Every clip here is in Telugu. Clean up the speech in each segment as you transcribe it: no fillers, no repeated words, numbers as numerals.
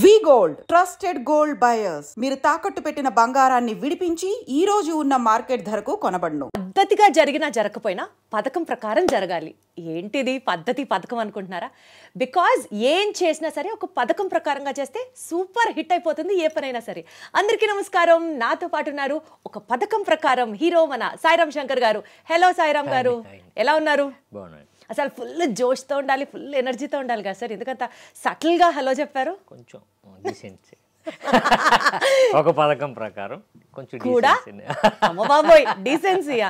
వి గోల్డ్ ట్రస్టెడ్ గోల్డ్ బయర్స్ మీరు తాకట్టు పెట్టిన బంగారాన్ని విడిపించి ఈ రోజు ఉన్న మార్కెట్ ధరకు కొనబడును. పద్ధతిగా జరిగినా జరగకపోయినా పథకం ప్రకారం జరగాలి. ఏంటిది పథకం అనుకుంటున్నారా? బికాజ్ ఏం చేసినా సరే ఒక పథకం ప్రకారంగా చేస్తే సూపర్ హిట్ అయిపోతుంది ఏ పనైనా సరే. అందరికీ నమస్కారం. నాతో పాటు ఉన్నారు ఒక పథకం ప్రకారం హీరో మన సాయిరామ్ శంకర్ గారు. హలో సాయిరామ్ గారు, ఎలా ఉన్నారు? అసలు ఫుల్ జోష్తో ఉండాలి, ఫుల్ ఎనర్జీతో ఉండాలి కదా సార్, ఎందుకంత సటిల్గా హలో చెప్పారు? కొంచెం డీసెన్సీ ఒక పథకం ప్రకారం కొంచెం కూడా అమ్మ బాబోయ్ డీసెన్సీయా.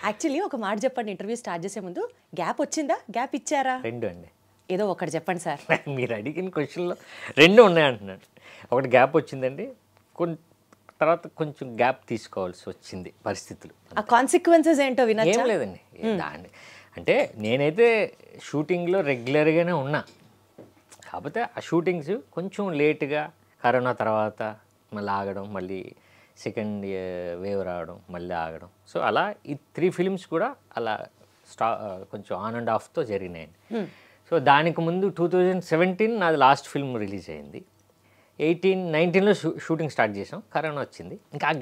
యాక్చువల్లీ ఒక మాట చెప్పండి, ఇంటర్వ్యూ స్టార్ట్ చేసే ముందు గ్యాప్ వచ్చిందా, గ్యాప్ ఇచ్చారా? రెండు అండి. ఏదో ఒకటి చెప్పండి సార్. మీరు అడిగిన క్వశ్చన్లో రెండు ఉన్నాయంటున్నాను. ఒకటి గ్యాప్ వచ్చిందండి, తర్వాత కొంచెం గ్యాప్ తీసుకోవాల్సి వచ్చింది పరిస్థితులు. ఆ కాన్సిక్వెన్సెస్ ఏంటో వినొచ్చా? ఏం లేదండి, దాన్ని అంటే నేనైతే షూటింగ్లో రెగ్యులర్గానే ఉన్నా, కాకపోతే ఆ షూటింగ్స్ కొంచెం లేట్గా కరోనా తర్వాత మళ్ళీ ఆగడం, మళ్ళీ సెకండ్ వేవ్ రావడం, మళ్ళీ ఆగడం. సో అలా ఈ 3 ఫిలిమ్స్ కూడా అలా కొంచెం ఆన్ అండ్ ఆఫ్తో జరిగినాయండి. సో దానికి ముందు 2017 నాది లాస్ట్ ఫిల్మ్ రిలీజ్ అయింది. 19లో షూటింగ్ స్టార్ట్ చేసాం, కరోనా వచ్చింది. ఇంకా ఆ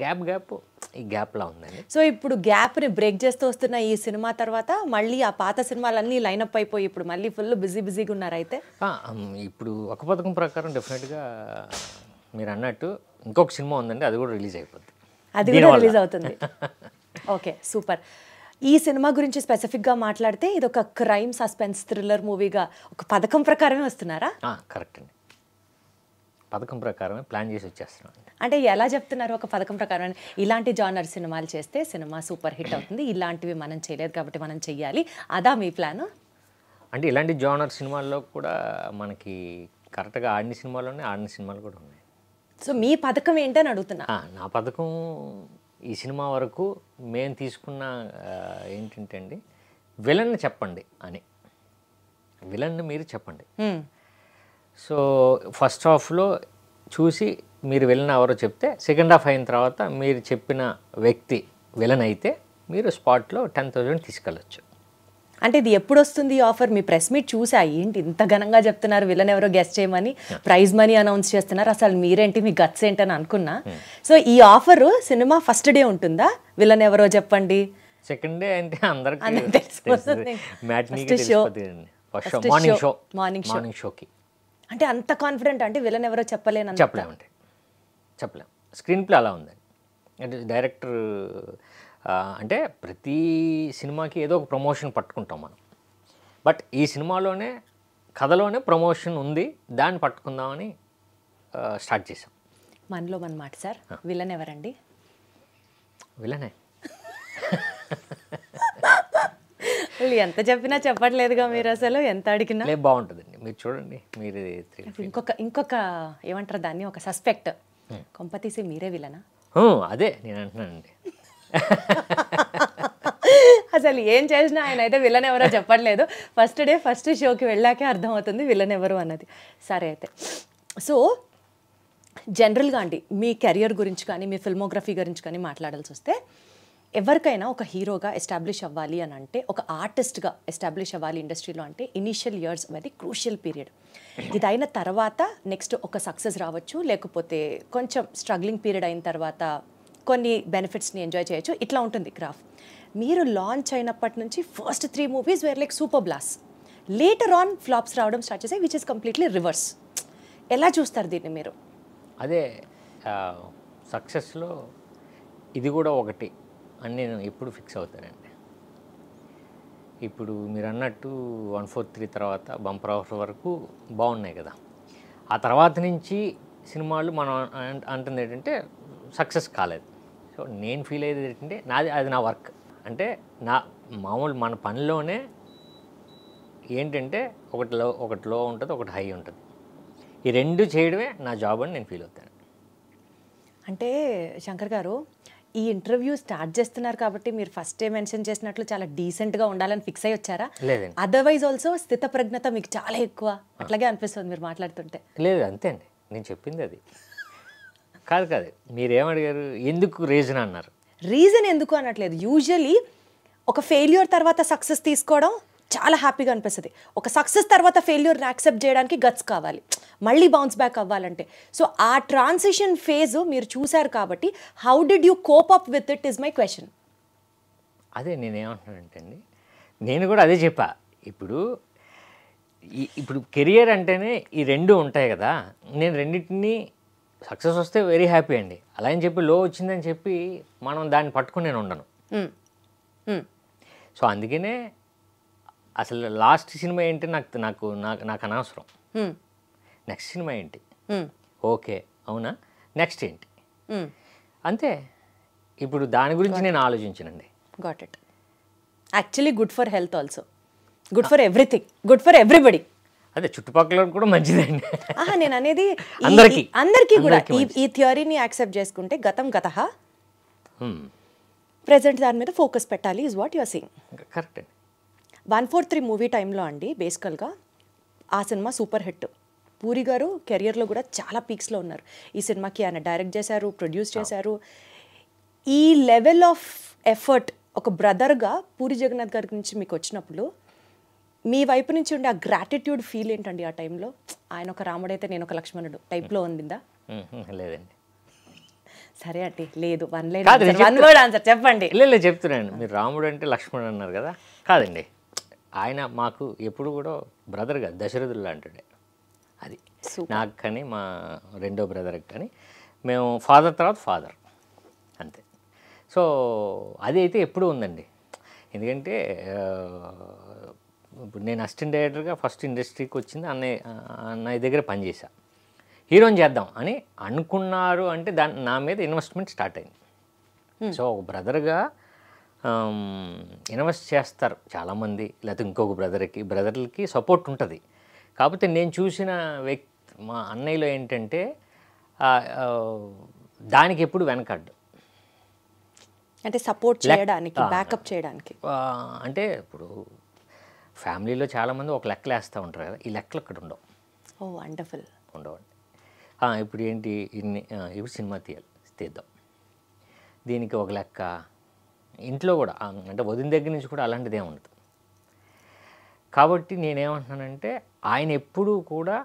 ఈ గ్యాప్లా ఉందండి. సో ఇప్పుడు గ్యాప్ని బ్రేక్ చేస్తూ వస్తున్న ఈ సినిమా తర్వాత మళ్ళీ ఆ పాత సినిమాలన్నీ లైనప్ అయిపోయి ఇప్పుడు మళ్ళీ ఫుల్ బిజీగా ఉన్నారు అయితే? ఇప్పుడు ఒక పథకం ప్రకారం డెఫినెట్గా మీరు అన్నట్టు ఇంకొక సినిమా ఉందండి, అది కూడా రిలీజ్ అయిపోద్ది. అది కూడా రిలీజ్ అవుతుంది. Okay, super. ఈ సినిమా గురించి స్పెసిఫిక్గా మాట్లాడితే ఇది ఒక క్రైమ్ సస్పెన్స్ థ్రిల్లర్ మూవీగా ఒక పథకం ప్రకారమే వస్తున్నారా? కరెక్ట్ అండి, పథకం ప్రకారమే ప్లాన్ చేసి వచ్చేస్తున్నాం. అంటే ఎలా చెప్తున్నారు ఒక పథకం ప్రకారం? ఇలాంటి జానర్ సినిమాలు చేస్తే సినిమా సూపర్ హిట్ అవుతుంది, ఇలాంటివి మనం చేయలేదు కాబట్టి మనం చెయ్యాలి, అదా మీ ప్లాన్? అంటే ఇలాంటి జానర్ సినిమాల్లో కూడా మనకి కరెక్ట్గా ఆడిన సినిమాలు కూడా ఉన్నాయి. సో మీ పథకం ఏంటని అడుగుతున్నా. నా పథకం ఈ సినిమా వరకు మేము తీసుకున్న ఏంటంటే అండి, విలన్ని చెప్పండి అని, విలన్ని మీరు చెప్పండి. సో ఫస్ట్ హాఫ్లో చూసి మీరు విలన్ ఎవరో చెప్తే, సెకండ్ హాఫ్ అయిన తర్వాత మీరు చెప్పిన వ్యక్తి విలన్ అయితే మీరు స్పాట్లో 10,000 తీసుకెళ్ళచ్చు. అంటే ఇది ఎప్పుడు వస్తుంది ఆఫర్? మీ ప్రెస్ మీట్ చూసా, ఏంటి ఇంత ఘనంగా చెప్తున్నారు, విలన్ ఎవరో గెస్ట్ చేయమని ప్రైజ్ మనీ అనౌన్స్ చేస్తున్నారు, అసలు మీరేంటి, మీ గట్స్ ఏంటని అనుకున్నా. సో ఈ ఆఫర్ సినిమా ఫస్ట్ డే ఉంటుందా? విలన్ ఎవరో చెప్పండి సెకండ్ డే అంటే అందరికీ మార్నింగ్ షోకి. అంటే అంత కాన్ఫిడెంట్ అంటే విలన్ ఎవరో చెప్పలేము. స్క్రీన్ ప్లే అలా ఉందండి. అంటే డైరెక్టర్ అంటే ప్రతి సినిమాకి ఏదో ఒక ప్రమోషన్ పట్టుకుంటాం మనం, బట్ ఈ సినిమాలోనే కథలోనే ప్రమోషన్ ఉంది, దాన్ని పట్టుకుందామని స్టార్ట్ చేసాం. మనలో మన మాట సార్, విలన్ ఎవరండి? విలనే. ఎంత చెప్పినా చెప్పట్లేదుగా మీరు, అసలు ఎంత అడిగినా బాగుంటుందండి. మీరు చూడండి, మీరు ఇంకొక ఏమంటారు దాన్ని, ఒక సస్పెక్ట్ కొంపతీసి మీరే విలనా? అదే నేను అంటున్నానండి. అసలు ఏం చేసినా ఆయన అయితే విలన్ ఎవరో చెప్పట్లేదు. ఫస్ట్ డే ఫస్ట్ షోకి వెళ్ళాకే అర్థమవుతుంది విలన్ ఎవరు అన్నది. సరే అయితే, సో జనరల్గా అండి మీ కెరియర్ గురించి కానీ మీ ఫిల్మోగ్రఫీ గురించి కానీ మాట్లాడాల్సి వస్తే, ఎవరికైనా ఒక హీరోగా ఎస్టాబ్లిష్ అవ్వాలి అని అంటే, ఒక ఆర్టిస్ట్గా ఎస్టాబ్లిష్ అవ్వాలి ఇండస్ట్రీలో అంటే ఇనీషియల్ ఇయర్స్ అనేది క్రూషియల్ పీరియడ్. ఇది అయిన తర్వాత నెక్స్ట్ ఒక సక్సెస్ రావచ్చు, లేకపోతే కొంచెం స్ట్రగ్లింగ్ పీరియడ్ అయిన తర్వాత కొన్ని బెనిఫిట్స్ని ఎంజాయ్ చేయొచ్చు, ఇట్లా ఉంటుంది గ్రాఫ్. మీరు లాంచ్ అయినప్పటి నుంచి first 3 movies were like super blasts, later on flops రావడం స్టార్ట్ చేసాయి, విచ్ ఇస్ కంప్లీట్లీ రివర్స్. ఎలా చూస్తారు దీన్ని మీరు? అదే సక్సెస్లో ఇది కూడా ఒకటి అని నేను ఎప్పుడు ఫిక్స్ అవుతానండి. ఇప్పుడు మీరు అన్నట్టు 143 తర్వాత బంపర్ ఆఫర్ వరకు బాగున్నాయి కదా, ఆ తర్వాత నుంచి సినిమాలు మనం అంటుంది ఏంటంటే సక్సెస్ కాలేదు. సో నేను ఫీల్ అయ్యేది ఏంటంటే అది నా వర్క్. అంటే నా మామూలు మన పనిలోనే ఏంటంటే ఒకటి లో ఉంటుంది, ఒకటి హై ఉంటుంది. ఈ రెండు చేయడమే నా జాబ్ అని నేను ఫీల్ అవుతాను. అంటే శంకర్ గారు, ఈ ఇంటర్వ్యూ స్టార్ట్ చేస్తున్నారు కాబట్టి మీరు ఫస్టే మెన్షన్ చేసినట్లు చాలా డీసెంట్గా ఉండాలని ఫిక్స్ అయ్యి వచ్చారా? లేదండి, అదర్వైజ్ ఆల్సో స్థితప్రజ్ఞత మీకు చాలా ఎక్కువ, అట్లాగే అనిపిస్తుంది మీరు మాట్లాడుతుంటే. లేదు, అంతే అండి, నేను చెప్పింది అది కాదు. మీరేమడిగారు, ఎందుకు రీజన్ అన్నారు? రీజన్ ఎందుకు అనట్లేదు. యూజువలీ ఒక ఫెయిల్యూర్ తర్వాత సక్సెస్ తీసుకోవడం చాలా హ్యాపీగా అనిపిస్తుంది. ఒక సక్సెస్ తర్వాత ఫెయిల్యూర్ని యాక్సెప్ట్ చేయడానికి గట్స్ కావాలి, మళ్ళీ బౌన్స్ బ్యాక్ అవ్వాలంటే. సో ఆ ట్రాన్సిషన్ ఫేజ్ మీరు చూశారు కాబట్టి how did you cope up with it is my question. అదే నేనేమంటున్నానంటే అండి, నేను కూడా అదే చెప్పా. ఇప్పుడు కెరియర్ అంటేనే ఈ రెండు ఉంటాయి కదా, నేను రెండింటినీ సక్సెస్ వస్తే వెరీ హ్యాపీ అండి, అలా అని చెప్పి లో వచ్చిందని చెప్పి మనం దాన్ని పట్టుకుని నేను ఉండను. సో అందుకనే అసలు లాస్ట్ సినిమా ఏంటి నాకు నాకు నాకు నాకు అనవసరం, నెక్స్ట్ సినిమా ఏంటి, ఓకే అవునా, నెక్స్ట్ ఏంటి, అంతే. ఇప్పుడు దాని గురించి నేను ఆలోచించనండి. Got it. Actually good for health also, good for everything, good for everybody. అదే చుట్టుపక్కల కూడా మంచిదండి. నేను అనేది అందరికీ కూడా ఈ థియరీని యాక్సెప్ట్ చేసుకుంటే గతం గతః, ప్రెజెంట్ దాని మీద ఫోకస్ పెట్టాలి is what you are saying. Correct అండి. 143 మూవీ టైంలో అండి బేసికల్గా ఆ సినిమా సూపర్ హిట్. పూరి గారు కెరియర్లో కూడా చాలా పీక్స్లో ఉన్నారు. ఈ సినిమాకి ఆయన డైరెక్ట్ చేశారు, ప్రొడ్యూస్ చేశారు. ఈ లెవెల్ ఆఫ్ ఎఫర్ట్ ఒక బ్రదర్గా పూరి జగన్నాథ్ గారి నుంచి మీకు వచ్చినప్పుడు మీ వైపు నుంచి ఉండే ఆ గ్రాటిట్యూడ్ ఫీల్ ఏంటండి ఆ టైంలో? ఆయన ఒక రాముడైతే నేను ఒక లక్ష్మణుడు టైప్లో ఉండిందా? లేదండి. సరే అండి, లేదు, వన్ వర్డ్ ఆన్సర్ చెప్పండి. లేదు చెప్తున్నాను. మీరు రాముడు అంటే లక్ష్మణుడు అన్నారు కదా, కాదండి, ఆయన మాకు ఎప్పుడు కూడా బ్రదర్ కాదు, దశరథుడు లాంటిడే. అది నాకు కానీ మా రెండో బ్రదర్కి కానీ మేము ఫాదర్ తర్వాత ఫాదర్ అంతే. సో అది అయితే ఎప్పుడూ ఉందండి. ఎందుకంటే ఇప్పుడు నేను అసిస్టెంట్ డైరెక్టర్గా ఫస్ట్ ఇండస్ట్రీకి వచ్చింది అన్నయ్య దగ్గర పనిచేశా. హీరోని చేద్దాం అని అనుకున్నారు అంటే నా మీద ఇన్వెస్ట్మెంట్ స్టార్ట్ అయింది. సో ఒక బ్రదర్గా ఇన్వెస్ట్ చేస్తారు చాలామంది, లేకపోతే ఇంకొక బ్రదర్లకి సపోర్ట్ ఉంటుంది. కాకపోతే నేను చూసిన మా అన్నయ్యలో ఏంటంటే దానికి ఎప్పుడు వెనకడ్డు, అంటే సపోర్ట్ చేయడానికి, బ్యాకప్ చేయడానికి. అంటే ఇప్పుడు ఫ్యామిలీలో చాలామంది ఒక లెక్కలు వేస్తూ ఉంటారు కదా, ఈ లెక్కలు ఇక్కడ ఉండవు. ఓ వండర్ఫుల్. ఉండవండి. ఇప్పుడు ఏంటి ఇప్పుడు సినిమా తీద్దాం, దీనికి ఒక లెక్క. ఇంట్లో కూడా అంటే వదిన దగ్గర నుంచి కూడా అలాంటిదే ఉండదు. కాబట్టి నేనేమంటున్నానంటే ఆయన ఎప్పుడూ కూడా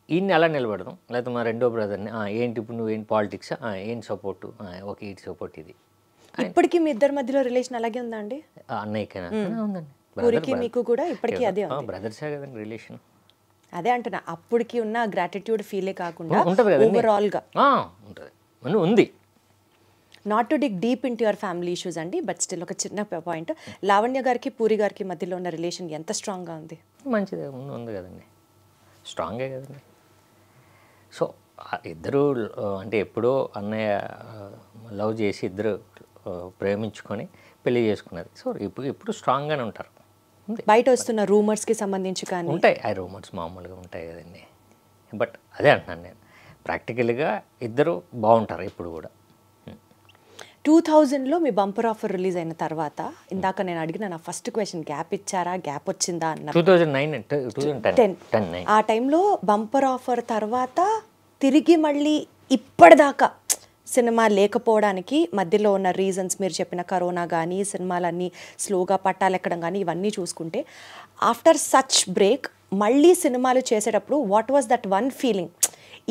ఈయన్ని ఎలా నిలబెడదాం, లేకపోతే మా రెండో బ్రదర్ని ఏంటి ఇప్పుడు నువ్వేంటి పాలిటిక్స్, ఏంటి సపోర్టు, ఓకే ఇటు సపోర్ట్. ఇది ఇప్పటికీ మీ ఇద్దరి మధ్యలో రిలేషన్ అలాగే ఉందా అండి? అన్నయ్యకైనా ఉందండి, పూరికి మీకు కూడా ఇప్పటికీ అదే ఉంది. బ్రదర్సే కదండి రిలేషన్. అదే అంటున్నా, అప్పటికి ఉన్న గ్రాటిట్యూడ్ ఫీలే కాకుండా ఉంటుంది కదా ఓవరాల్గా ఉంటుంది, ఉంది. Not to dig deep in to your family issues అండి, బట్ స్టిల్ ఒక చిన్న పాయింట్, లావణ్య గారికి పూరి గారికి మధ్యలో ఉన్న రిలేషన్ ఎంత స్ట్రాంగ్గా ఉంది? మంచిదే ఉంది కదండి, స్ట్రాంగే కదండి. సో ఇద్దరు అంటే ఎప్పుడో అన్నయ్య లవ్ చేసి ఇద్దరు ప్రేమించుకొని పెళ్లి చేసుకున్నది. సో ఇప్పుడు స్ట్రాంగ్గానే ఉంటారు. బయట వస్తున్న రూమర్స్కి సంబంధించి కానీ ఉంటాయి, ఆ రూమర్స్ మామూలుగా ఉంటాయి కదండి. బట్ అదే అంటున్నాను నేను, ప్రాక్టికల్గా ఇద్దరు బాగుంటారు ఇప్పుడు కూడా. 2000లో మీ బంపర్ ఆఫర్ రిలీజ్ అయిన తర్వాత, ఇందాక నేను అడిగిన నా ఫస్ట్ క్వశ్చన్, గ్యాప్ ఇచ్చారా, గ్యాప్ వచ్చిందా అన్నారు. 2010 ఆ టైంలో బంపర్ ఆఫర్ తర్వాత తిరిగి మళ్ళీ ఇప్పటిదాకా సినిమా లేకపోవడానికి మధ్యలో ఉన్న రీజన్స్ మీరు చెప్పిన కరోనా కానీ, సినిమాలన్నీ స్లోగా పట్టాలెక్కడం కానీ, ఇవన్నీ చూసుకుంటే ఆఫ్టర్ సచ్ బ్రేక్ మళ్ళీ సినిమాలు చేసేటప్పుడు what was that one feeling?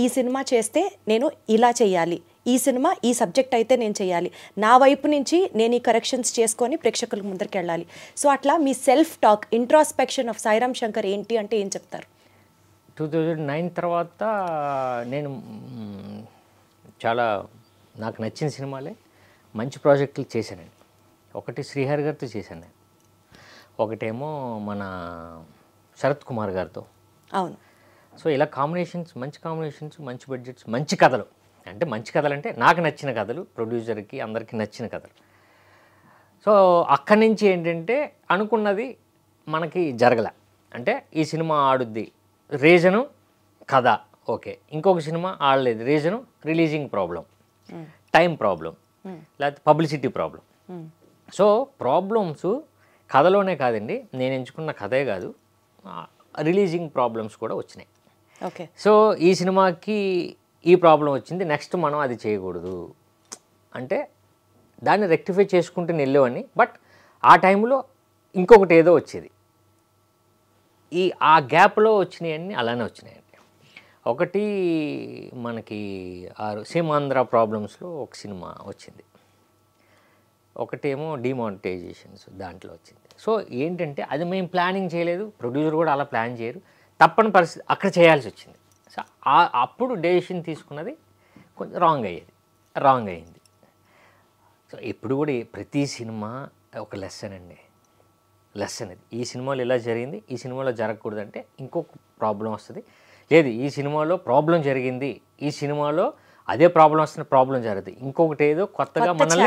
ఈ సినిమా చేస్తే నేను ఇలా చేయాలి, ఈ సినిమా ఈ సబ్జెక్ట్ అయితే నేను చేయాలి, నా వైపు నుంచి నేను ఈ కరెక్షన్స్ చేసుకొని ప్రేక్షకుల ముందరికి వెళ్ళాలి. సో అట్లా మీ self talk, introspection of Sairam Shankar ఏంటి అంటే ఏం చెప్తారు? 2009 తర్వాత నేను చాలా నాకు నచ్చిన సినిమాలే మంచి ప్రాజెక్టులు చేశానండి. ఒకటి శ్రీహరి గారితో చేశాను నేను, ఒకటేమో మన శరత్ కుమార్ గారితో. అవును. సో ఇలా కాంబినేషన్స్, మంచి బడ్జెట్స్, మంచి కథలు. అంటే మంచి కథలు అంటే నాకు నచ్చిన కథలు, ప్రొడ్యూసర్కి అందరికీ నచ్చిన కథలు. సో అక్కడి నుంచి ఏంటంటే అనుకున్నది మనకి జరగలే. అంటే ఈ సినిమా ఆడుద్ది, రీజను కథ ఓకే, ఇంకొక సినిమా ఆడలేదు, reason releasing problem, time problem, లేకపోతే పబ్లిసిటీ ప్రాబ్లం. సో ప్రాబ్లమ్స్ కథలోనే కాదండి, నేను ఎంచుకున్న కథే కాదు, రిలీజింగ్ ప్రాబ్లమ్స్ కూడా వచ్చినాయి. ఓకే. సో ఈ సినిమాకి ఈ ప్రాబ్లం వచ్చింది, నెక్స్ట్ మనం అది చేయకూడదు అంటే దాన్ని రెక్టిఫై చేసుకుంటూ వెళ్ళేవాడిని. బట్ ఆ టైంలో ఇంకొకటి ఏదో వచ్చేది, ఆ గ్యాప్లో వచ్చినాయన్నీ అలానే వచ్చినాయండి. ఒకటి మనకి సీమాంధ్ర ప్రాబ్లమ్స్లో ఒక సినిమా వచ్చింది, ఒకటేమో డిమానిటైజేషన్స్ దాంట్లో వచ్చింది. సో ఏంటంటే అది మేము ప్లానింగ్ చేయలేదు, ప్రొడ్యూసర్ కూడా అలా ప్లాన్ చేయరు, తప్పని పరిస్థితి అక్కడ చేయాల్సి వచ్చింది. సో అప్పుడు డెసిషన్ తీసుకున్నది కొంచెం రాంగ్ అయింది. సో ఎప్పుడు కూడా ప్రతి సినిమా ఒక లెసన్ అండి, లెసన్ ఇది. ఈ సినిమాలో ఇలా జరిగింది, ఈ సినిమాలో జరగకూడదంటే ఇంకొక ప్రాబ్లం వస్తుంది. లేదు, ఈ సినిమాలో ప్రాబ్లం జరిగింది, ఈ సినిమాలో అదే ప్రాబ్లం వస్తున్న ప్రాబ్లం జరుగుతుంది, ఇంకొకటి ఏదో కొత్తగా మనల్ని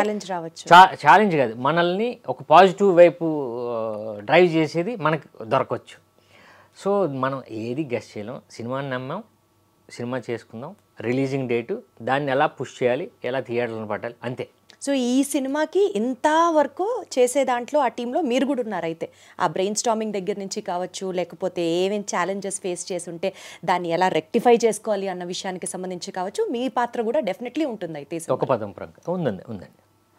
ఛాలెంజ్ కాదు, మనల్ని ఒక పాజిటివ్ వైపు డ్రైవ్ చేసేది మనకు దొరకవచ్చు. సో మనం ఏది గెస్ చేయలేం, సినిమాని నమ్మాం, సినిమా చేసుకుందాం, రిలీజింగ్ డేటు, దాన్ని ఎలా పుష్ చేయాలి, ఎలా థియేటర్లను పట్టాలి, అంతే. సో ఈ సినిమాకి ఇంతవరకు చేసే దాంట్లో ఆ టీంలో మీరు కూడా ఉన్నారు అయితే. ఆ బ్రెయిన్ స్టార్మింగ్ దగ్గర నుంచి కావచ్చు, లేకపోతే ఏమేమి ఛాలెంజెస్ ఫేస్ చేసి ఉంటే దాన్ని ఎలా రెక్టిఫై చేసుకోవాలి అన్న విషయానికి సంబంధించి కావచ్చు, మీ పాత్ర కూడా డెఫినెట్లీ ఉంటుంది అయితే. ఒక పదం ప్రకారం ఉందండి,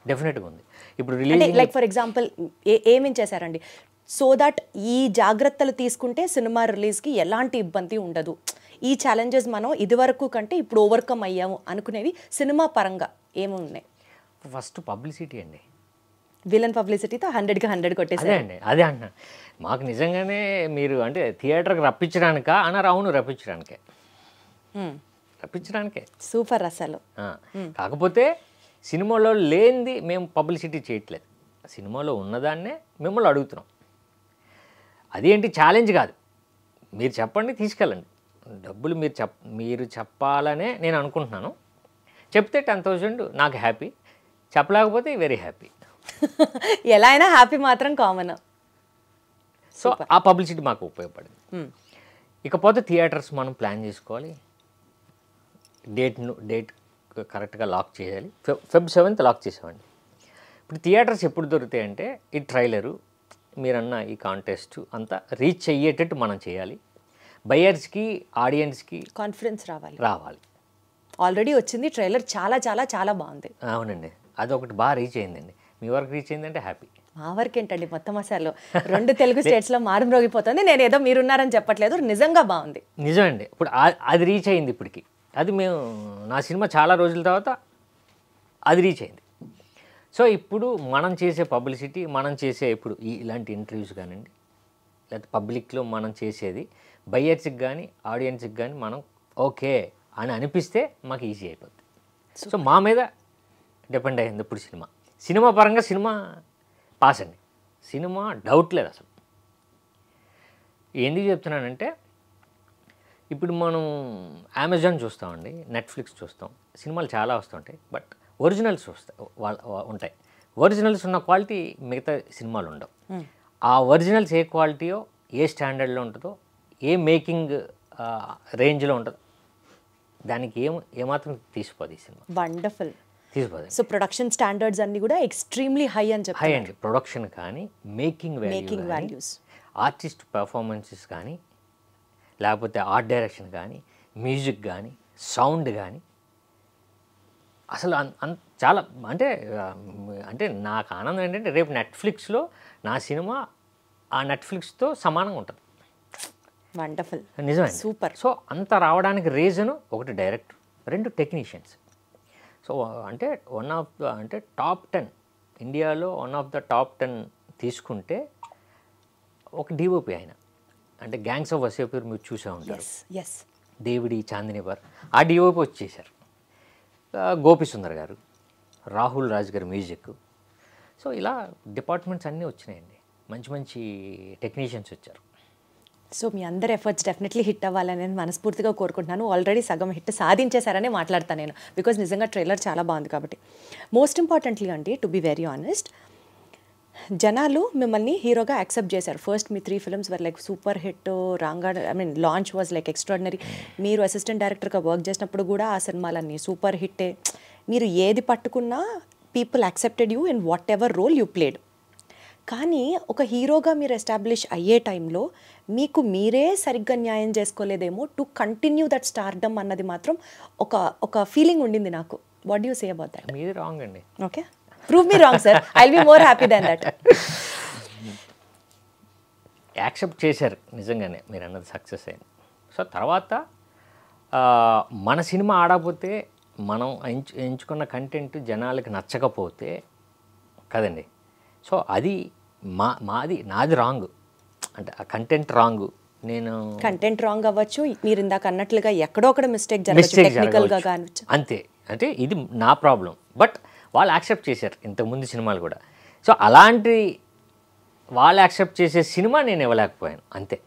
డెఫినెట్గా ఉంది. ఇప్పుడు రిలీజ్ లైక్ ఫర్ ఎగ్జాంపుల్ ఏమేం చేశారండి సో దట్ ఈ జాగ్రత్తలు తీసుకుంటే సినిమా రిలీజ్కి ఎలాంటి ఇబ్బంది ఉండదు, ఈ ఛాలెంజెస్ మనం ఇదివరకు కంటే ఇప్పుడు ఓవర్కమ్ అయ్యాము అనుకునేవి సినిమా పరంగా ఏమున్నాయి? ఫస్ట్ పబ్లిసిటీ అండి, విలన్ పబ్లిసిటీతో 100కి 100 కొట్టేసారు. అదే అంటున్నా. మాకు నిజంగానే మీరు అంటే థియేటర్కి రప్పించడానికా అన్నారు? అవును, రప్పించడానికే. సూపర్ అసలు. కాకపోతే సినిమాలో లేనిది మేము పబ్లిసిటీ చేయట్లేదు, సినిమాలో ఉన్నదాన్నే మిమ్మల్ని అడుగుతున్నాం. అదేంటి ఛాలెంజ్ కాదు, మీరు చెప్పండి, తీసుకెళ్ళండి, డబ్బులు మీరు చెప్పాలనే నేను అనుకుంటున్నాను. చెప్తే 10,000 నాకు హ్యాపీ, చెప్పలేకపోతే వెరీ హ్యాపీ. ఎలా అయినా హ్యాపీ మాత్రం కామన్. సో ఆ పబ్లిసిటీ మాకు ఉపయోగపడింది. ఇకపోతే థియేటర్స్ మనం ప్లాన్ చేసుకోవాలి, డేట్ కరెక్ట్గా లాక్ చేయాలి. Feb 7th లాక్ చేసామండి. ఇప్పుడు థియేటర్స్ ఎప్పుడు దొరుకుతాయంటే ఈ ట్రైలరు మీరన్న ఈ కాంటెస్ట్ అంతా రీచ్ అయ్యేటట్టు మనం చేయాలి, బయర్స్కి ఆడియన్స్కి కాన్ఫిడెన్స్ రావాలి. ఆల్రెడీ వచ్చింది ట్రైలర్, చాలా చాలా చాలా బాగుంది. అవునండి, అదొకటి బాగా రీచ్ అయిందండి. మీ వరకు రీచ్ అయిందంటే హ్యాపీ. మా వరకు ఏంటండి, మొత్తం అసలు 2 తెలుగు స్టేట్స్లో మారుమ్రోగిపోతుంది. నేను ఏదో మీరున్నారని చెప్పట్లేదు, నిజంగా బాగుంది. నిజమండి, ఇప్పుడు అది రీచ్ అయింది. ఇప్పటికి అది నా సినిమా చాలా రోజుల తర్వాత అది రీచ్ అయింది. సో ఇప్పుడు మనం చేసే పబ్లిసిటీ, మనం చేసే ఇప్పుడు ఇలాంటి ఇంటర్వ్యూస్ కానివ్వండి, లేకపోతే పబ్లిక్లో మనం చేసేది బయ్యర్స్కి కానీ ఆడియన్స్కి కానీ మనం ఓకే అని అనిపిస్తే మాకు ఈజీ అయిపోద్ది. సో మా మీద డిపెండ్ అయ్యింది ఇప్పుడు సినిమా పరంగా సినిమా పాస్ అండి, సినిమా డౌట్ లేదు అసలు. ఎందుకు చెప్తున్నానంటే ఇప్పుడు మనం అమెజాన్ చూస్తామండి, నెట్ఫ్లిక్స్ చూస్తాం, సినిమాలు చాలా వస్తుంటాయి, బట్ ఒరిజినల్స్ ఉంటాయి. ఒరిజినల్స్ ఉన్న క్వాలిటీ మిగతా సినిమాలు ఉండవు. ఆ ఒరిజినల్స్ ఏ క్వాలిటీయో, ఏ స్టాండర్డ్లో ఉంటుందో, ఏ మేకింగ్ రేంజ్లో ఉంటుందో దానికి ఏమాత్రం తీసిపోదు ఈ సినిమా. వండర్ఫుల్. తీసిపోదు. సో ప్రొడక్షన్ స్టాండర్డ్స్ అన్ని కూడా ఎక్స్ట్రీమ్లీ హై అని చెప్పి, హై అండి. ప్రొడక్షన్ కానీ, మేకింగ్ వాల్యూస్, ఆర్టిస్ట్ పర్ఫార్మెన్సెస్ కానీ, లేకపోతే ఆర్ట్ డైరెక్షన్ కానీ, మ్యూజిక్ కానీ, సౌండ్ కానీ, అసలు చాలా అంటే నాకు ఆనందం ఏంటంటే రేపు నెట్ఫ్లిక్స్లో నా సినిమా ఆ నెట్ఫ్లిక్స్తో సమానంగా ఉంటుంది. వండర్ఫుల్, నిజమే, సూపర్. సో అంత రావడానికి రీజను ఒకటి డైరెక్టర్, 2 టెక్నీషియన్స్. సో అంటే టాప్ 10 ఇండియాలో టాప్ 10 తీసుకుంటే ఒక డిఓపి ఆయన, అంటే గ్యాంగ్స్ ఆఫ్ వసేపూర్ మీరు చూసే ఉంటారు, దేవిడి చాందినివార్, ఆ డిఓపి వచ్చేసారు. గోపి సుందర్ గారు, రాహుల్ రాజ్ గారు మ్యూజిక్. సో ఇలా డిపార్ట్మెంట్స్ అన్నీ వచ్చినాయండి, మంచి టెక్నీషియన్స్ వచ్చారు. సో మీ అందరి ఎఫర్ట్స్ డెఫినెట్లీ హిట్ అవ్వాలని నేను మనస్ఫూర్తిగా కోరుకుంటున్నాను. ఆల్రెడీ సగం హిట్ సాధించేశారనే మాట్లాడతాను నేను, బికాజ్ నిజంగా ట్రైలర్ చాలా బాగుంది కాబట్టి. మోస్ట్ ఇంపార్టెంట్లీ అండి, టు బి వెరీ ఆనెస్ట్, జనాలు మిమ్మల్ని హీరోగా యాక్సెప్ట్ చేశారు. ఫస్ట్ మీ 3 films were like super hit, launch was like extraordinary. మీరు అసిస్టెంట్ డైరెక్టర్గా వర్క్ చేసినప్పుడు కూడా ఆ సినిమాలన్నీ సూపర్ హిట్టే. మీరు ఏది పట్టుకున్నా people accepted you in whatever role you played. కానీ ఒక హీరోగా మీరు ఎస్టాబ్లిష్ అయ్యే టైంలో మీకు మీరే సరిగ్గా న్యాయం చేసుకోలేదేమో టు కంటిన్యూ దట్ స్టార్డమ్ అన్నది మాత్రం ఒక ఫీలింగ్ ఉండింది నాకు. What do you say about that? మీది రాంగ్ అండి. Okay, prove me wrong, sir. I'll be more happy than that. Accept చేశారు నిజంగానే మీరు అన్నది సక్సెస్ అయింది. సో తర్వాత మన సినిమా ఆడకపోతే మనం ఎంచుకున్న కంటెంట్ జనాలకి నచ్చకపోతే కదండి. సో అది నాది రాంగ్, అంటే ఆ కంటెంట్ రాంగ్. నేను కంటెంట్ రాంగ్ అవ్వచ్చు, మీరు ఇందాక అన్నట్లుగా ఎక్కడో ఒకటి మిస్టేక్ జరగచ్చు, టెక్నికల్గా కావచ్చు, అంతే. అంటే ఇది నా ప్రాబ్లం. బట్ వాళ్ళు యాక్సెప్ట్ చేశారు ఇంతకుముందు సినిమాలు కూడా. సో అలాంటి వాళ్ళు యాక్సెప్ట్ చేసే సినిమా నేను ఇవ్వలేకపోయాను అంతే.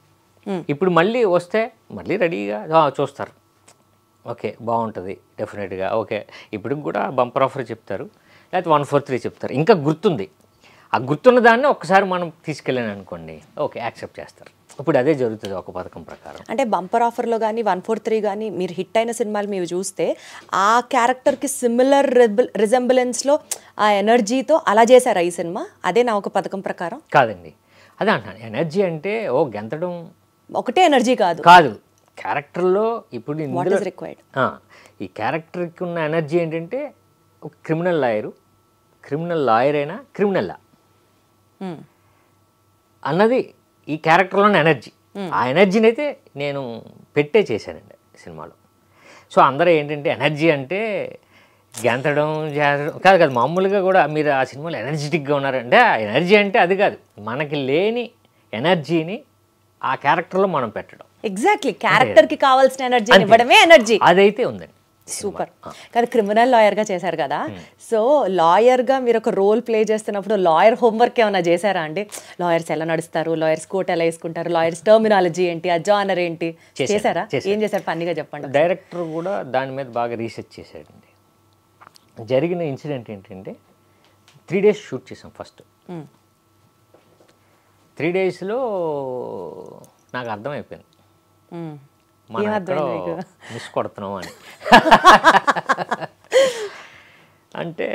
ఇప్పుడు మళ్ళీ వస్తే మళ్ళీ రెడీగా చూస్తారు, ఓకే బాగుంటుంది డెఫినెట్గా, ఓకే ఇప్పుడు కూడా బంపర్ ఆఫర్ చెప్తారు, లేకపోతే 143 చెప్తారు, ఇంకా గుర్తుంది. ఆ గుర్తున్న దాన్ని ఒక్కసారి మనం తీసుకెళ్ళాను అనుకోండి, ఓకే యాక్సెప్ట్ చేస్తారు. ఇప్పుడు అదే జరుగుతుంది ఒక పథకం ప్రకారం. అంటే బంపర్ ఆఫర్లో కానీ 143 కానీ మీరు హిట్ అయిన సినిమాలు మీరు చూస్తే ఆ క్యారెక్టర్కి సిమిలర్ రిజెంబులెన్స్లో ఆ ఎనర్జీతో అలా చేశారా ఈ సినిమా? అదే నా ఒక పథకం ప్రకారం కాదండి, అదే అంటాను. ఎనర్జీ అంటే గెంతడం ఒకటే ఎనర్జీ కాదు, క్యారెక్టర్లో ఇప్పుడు ఇందులో రిక్వైర్డ్ ఈ క్యారెక్టర్కి ఉన్న ఎనర్జీ ఏంటంటే ఒక క్రిమినల్ లాయర్ అయినా క్రిమినల్లా అన్నది ఈ క్యారెక్టర్లోని ఎనర్జీ. ఆ ఎనర్జీని అయితే నేను పెట్టే చేశానండి సినిమాలో. సో అందరూ ఏంటంటే ఎనర్జీ అంటే గెంతడం కాదు, మామూలుగా కూడా మీరు ఆ సినిమాలో ఎనర్జెటిక్గా ఉన్నారంటే ఆ ఎనర్జీ అంటే అది కాదు, మనకి లేని ఎనర్జీని ఆ క్యారెక్టర్లో మనం పెట్టడం. ఎగ్జాక్ట్లీ క్యారెక్టర్కి కావాల్సిన ఎనర్జీ ఇవ్వడమే ఎనర్జీ. అదైతే ఉందండి. సూపర్. కానీ క్రిమినల్ లాయర్గా చేశారు కదా, సో లాయర్గా మీరు ఒక రోల్ ప్లే చేస్తున్నప్పుడు లాయర్ హోంవర్క్ ఏమైనా చేశారా అండి? లాయర్స్ ఎలా నడుస్తారు, లాయర్స్ కోట్ ఎలా వేసుకుంటారు, లాయర్స్ టర్మినాలజీ ఏంటి, ఆ జానర్ ఏంటి చేశారా? ఏం చేశారు ఫన్నీగా చెప్పండి. డైరెక్టర్ కూడా దాని మీద బాగా రీసెర్చ్ చేశాడండి. జరిగిన ఇన్సిడెంట్ ఏంటంటే 3 days షూట్ చేసాం. ఫస్ట్ 3 daysలో నాకు అర్థమైపోయింది మనం ఎక్కడో మిస్ కొడుతున్నాం అని. అంటే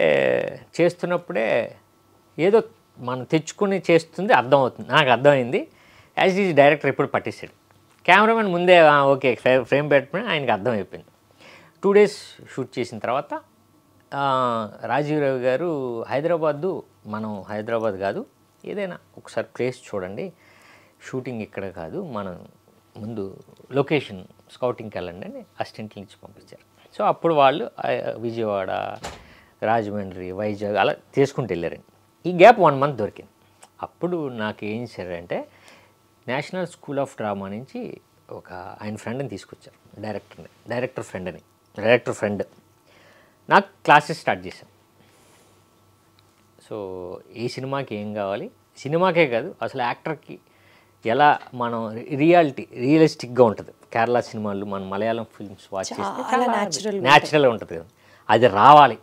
చేస్తున్నప్పుడే ఏదో మనం తెచ్చుకుని చేస్తుంది అర్థమవుతుంది, నాకు అర్థమైంది. యాజ్ ఈజ్ డైరెక్టర్ ఎప్పుడు పట్టేశాడు, కెమెరామెన్ ముందే ఓకే ఫ్రేమ్ పెట్టుకుని ఆయనకి అర్థమైపోయింది. 2 days షూట్ చేసిన తర్వాత రాజీవ్ రవి గారు మనం హైదరాబాద్ కాదు ఏదైనా ఒకసారి ప్లేస్ చూడండి, షూటింగ్ ఇక్కడ కాదు, మనం ముందు లొకేషన్ స్కౌటింగ్కి వెళ్ళండి అని అసిస్టెంట్ల నుంచి పంపించారు. సో అప్పుడు వాళ్ళు విజయవాడ, రాజమండ్రి, వైజాగ్ అలా తీసుకుంటూ వెళ్ళారండి. ఈ గ్యాప్ 1 month దొరికింది. అప్పుడు నాకు ఏం చేశారంటే నేషనల్ స్కూల్ ఆఫ్ డ్రామా నుంచి ఒక ఆయన ఫ్రెండ్ని తీసుకొచ్చారు, డైరెక్టర్ ఫ్రెండ్. నాకు క్లాసెస్ స్టార్ట్ చేశాను. సో ఈ సినిమాకి ఏం కావాలి, సినిమాకే కాదు అసలు యాక్టర్కి ఎలా మనం రియలిస్టిక్గా ఉంటుంది. కేరళ సినిమాలు మన మలయాళం ఫిల్మ్స్ వాచ్ చేస్తే న్యాచురల్గా ఉంటుంది కదా, అది రావాలి.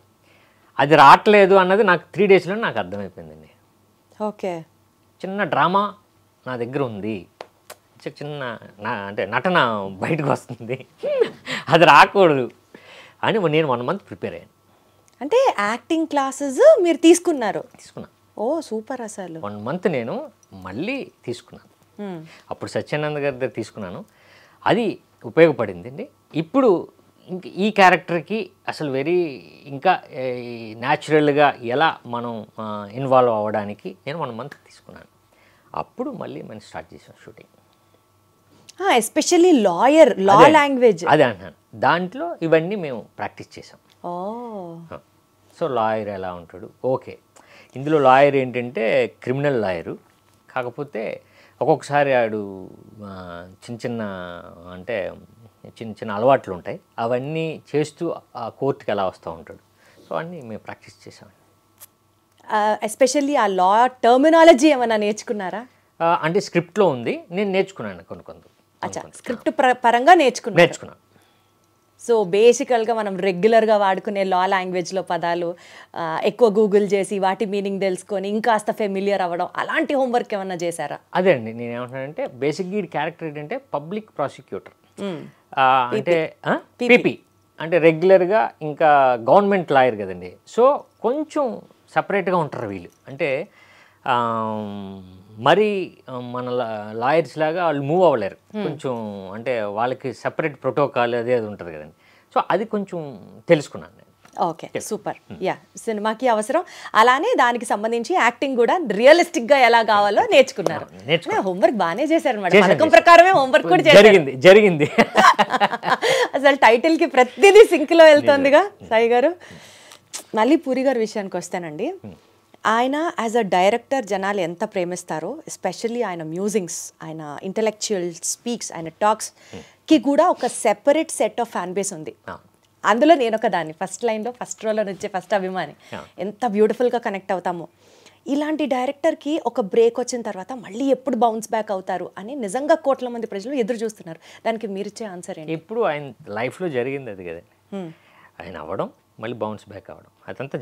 అది రావట్లేదు అన్నది నాకు 3 daysలో నాకు అర్థమైపోయిందండి. ఓకే, చిన్న డ్రామా నా దగ్గర ఉంది, చిన్న అంటే నటన బయటకు వస్తుంది, అది రాకూడదు అని నేను 1 month ప్రిపేర్ అయ్యాను. అంటే యాక్టింగ్ క్లాసెస్ మీరు తీసుకున్నా? ఓ సూపర్. అసలు 1 month నేను మళ్ళీ తీసుకున్నాను. అప్పుడు సత్యానంద్ గారి దగ్గర తీసుకున్నాను, అది ఉపయోగపడింది అండి. ఇప్పుడు ఈ క్యారెక్టర్కి అసలు ఇంకా న్యాచురల్గా ఎలా మనం ఇన్వాల్వ్ అవ్వడానికి నేను 1 month తీసుకున్నాను. అప్పుడు మళ్ళీ మనం స్టార్ట్ చేసాం షూటింగ్. ఎస్పెషల్లీ లా లాంగ్వేజ్ అదే అంటున్నాను, దాంట్లో ఇవన్నీ మేము ప్రాక్టీస్ చేసాం. సో లాయర్ ఎలా ఉంటాడు, ఓకే ఇందులో లాయర్ ఏంటంటే క్రిమినల్ లాయరు, కాకపోతే ఒక్కొక్కసారి ఆడు చిన్న అలవాట్లు ఉంటాయి, అవన్నీ చేస్తూ ఆ కోర్టుకి ఎలా వస్తూ ఉంటాడు. సో అన్నీ మేము ప్రాక్టీస్ చేసాం. ఎస్పెషల్లీ ఆ లా టర్మినాలజీ ఏమైనా నేర్చుకున్నారా? అంటే స్క్రిప్ట్లో ఉంది, నేను నేర్చుకున్నాను కొన్ని. స్క్రిప్ట్ పరంగా నేర్చుకున్నాను. సో బేసికల్గా మనం రెగ్యులర్గా వాడుకునే లా లాంగ్వేజ్లో పదాలు ఎక్కువ గూగుల్ చేసి వాటి మీనింగ్ తెలుసుకొని ఇంకాస్త ఫెమిలియర్ అవ్వడం, అలాంటి హోంవర్క్ ఏమన్నా చేశారా? అదే అండి, నేను ఏమంటున్నానంటే బేసిక్గా ఈ క్యారెక్టర్ ఏంటంటే పబ్లిక్ ప్రాసిక్యూటర్, అంటే పీపీ అంటే రెగ్యులర్గా ఇంకా గవర్నమెంట్ లాయర్ కదండి. సో కొంచెం సపరేట్గా ఉంటారు వీళ్ళు. అంటే మరి మన లాయర్స్ లాగా వాళ్ళు మూవ్ అవ్వలేరు కొంచెం, అంటే వాళ్ళకి సపరేట్ ప్రోటోకాల్ అది ఉంటుంది కదండి. సో అది కొంచెం తెలుసుకున్నాను నేను. ఓకే సూపర్ యా సినిమాకి అవసరం అలానే దానికి సంబంధించి యాక్టింగ్ కూడా రియలిస్టిక్ గా ఎలా కావాలో నేర్చుకున్నారు హోంవర్క్ బాగానే చేశారు అనమాట పథకం ప్రకారమే హోంవర్క్ కూడా జరిగింది అసలు టైటిల్ కి ప్రతిదీ సింక్ లో వెళ్తుందిగా సాయి గారు మళ్ళీ పూరి గారి విషయానికి వస్తానండి ఆయన యాజ్ అ డైరెక్టర్ జనాలు ఎంత ప్రేమిస్తారో ఎస్పెషల్లీ ఆయన మ్యూజింగ్స్ ఆయన ఇంటెలెక్చువల్ స్పీక్స్ ఆయన టాక్స్ కి కూడా ఒక separate set of fan base ఉంది అందులో నేను ఒక దాన్ని ఫస్ట్ లైన్లో ఫస్ట్ రోలో వచ్చే ఫస్ట్ అభిమాని ఎంత బ్యూటిఫుల్గా కనెక్ట్ అవుతామో ఇలాంటి డైరెక్టర్కి ఒక బ్రేక్ వచ్చిన తర్వాత మళ్ళీ ఎప్పుడు బౌన్స్ బ్యాక్ అవుతారు అని నిజంగా కోట్ల మంది ప్రజలు ఎదురు చూస్తున్నారు దానికి మీరు ఇచ్చే ఆన్సర్ ఏంటి ఇప్పుడు ఆయన లైఫ్లో జరిగింది అది కదా ఆయన అవ్వడం మళ్ళీ బౌన్స్ బ్యాక్ అవ్వడం అదంతా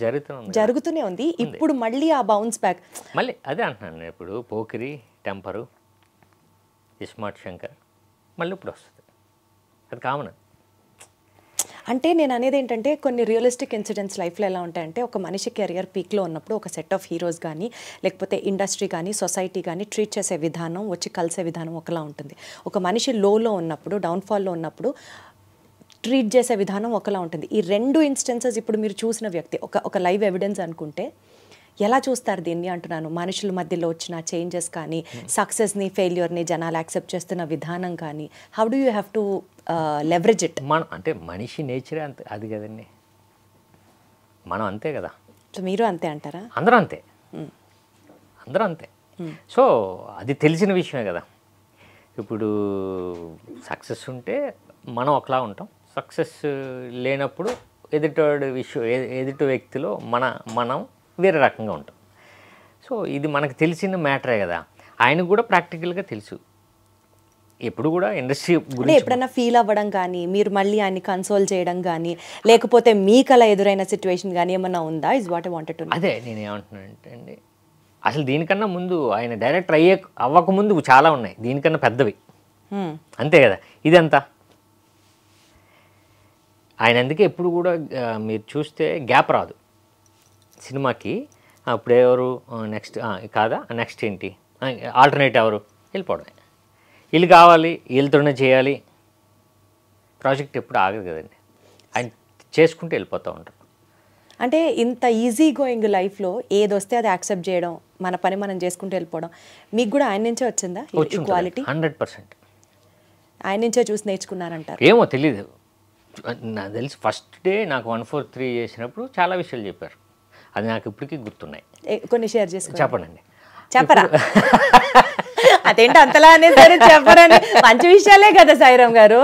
జరుగుతూనే ఉంది ఇప్పుడు మళ్ళీ ఆ బౌన్స్ బ్యాక్ మళ్ళీ అదే అంటున్నాను ఇప్పుడు పోకిరి టెంపరు ఇస్మార్ట్ శంకర్ మళ్ళీ ఇప్పుడు వస్తుంది అది కామన్ అంటే నేను అనేది ఏంటంటే కొన్ని రియలిస్టిక్ ఇన్సిడెంట్స్ లైఫ్లో ఎలా ఉంటాయంటే ఒక మనిషి కెరియర్ పీక్లో ఉన్నప్పుడు ఒక సెట్ ఆఫ్ హీరోస్ కానీ లేకపోతే ఇండస్ట్రీ కానీ సొసైటీ కానీ ట్రీట్ చేసే విధానం వచ్చి కలిసే విధానం ఒకలా ఉంటుంది ఒక మనిషి లోలో ఉన్నప్పుడు డౌన్ఫాల్లో ఉన్నప్పుడు ట్రీట్ చేసే విధానం ఒకలా ఉంటుంది ఈ రెండు ఇన్స్టెన్సెస్ ఇప్పుడు మీరు చూసిన వ్యక్తి ఒక లైవ్ ఎవిడెన్స్ అనుకుంటే ఎలా చూస్తారు దీన్ని అంటున్నాను మనుషుల మధ్యలో వచ్చిన చేంజెస్ కానీ సక్సెస్ని ఫెయిల్యూర్ని జనాలు యాక్సెప్ట్ చేస్తున్న విధానం కానీ how do you have to leverage it మనం అంటే మనిషి నేచరే అంతే అది కదండి మనం అంతే కదా సో మీరు అంతే అంటారా అందరూ అంతే సో అది తెలిసిన విషయమే కదా ఇప్పుడు సక్సెస్ ఉంటే మనం ఒకలా ఉంటాం సక్సెస్ లేనప్పుడు ఎదుటి వ్యక్తిలో మనం వేరే రకంగా ఉంటాం సో ఇది మనకు తెలిసిన మ్యాటరే కదా ఆయనకు కూడా ప్రాక్టికల్గా తెలుసు ఎప్పుడు కూడా ఇండస్ట్రీ గురించి ఎప్పుడైనా ఫీల్ అవ్వడం కానీ మీరు మళ్ళీ ఆయన్ని కన్సోల్ చేయడం కానీ లేకపోతే మీకు అలా ఎదురైన సిచ్యువేషన్ కానీ ఏమన్నా ఉందా is what I wanted to know అదే నేను ఏమంటున్నానంటే అండి అసలు దీనికన్నా ముందు ఆయన డైరెక్టర్ అవ్వకముందు చాలా ఉన్నాయి దీనికన్నా పెద్దవి అంతే కదా ఇదంతా ఆయన అందుకే ఎప్పుడు కూడా మీరు చూస్తే గ్యాప్ రాదు సినిమాకి అప్పుడు ఎవరు నెక్స్ట్ కాదా నెక్స్ట్ ఏంటి ఆల్టర్నేట్ ఎవరు వెళ్ళిపోవడమే వీళ్ళు కావాలి వీళ్ళతోనే చేయాలి ప్రాజెక్ట్ ఎప్పుడు ఆగదు కదండి ఆయన చేసుకుంటూ వెళ్ళిపోతూ ఉంటారు అంటే ఇంత ఈజీ గోయింగ్ లైఫ్లో ఏది వస్తే అది యాక్సెప్ట్ చేయడం మన పని మనం చేసుకుంటూ వెళ్ళిపోవడం మీకు కూడా ఆయన నుంచే వచ్చిందా ఈక్వాలిటీ 100% ఆయన నుంచే చూసి నేర్చుకున్నారంటారు ఏమో తెలీదు నాకు తెలిసి ఫస్ట్ డే నాకు 143 చేసినప్పుడు చాలా విషయాలు చెప్పారు అది నాకు ఇప్పటికీ గుర్తున్నాయి కొన్ని షేర్ చేసుకో చెప్పండి చెప్పరా అదేంటి అంతలా అనేది చెప్పరని మంచి విషయాలే కదా సాయిరామ్ గారు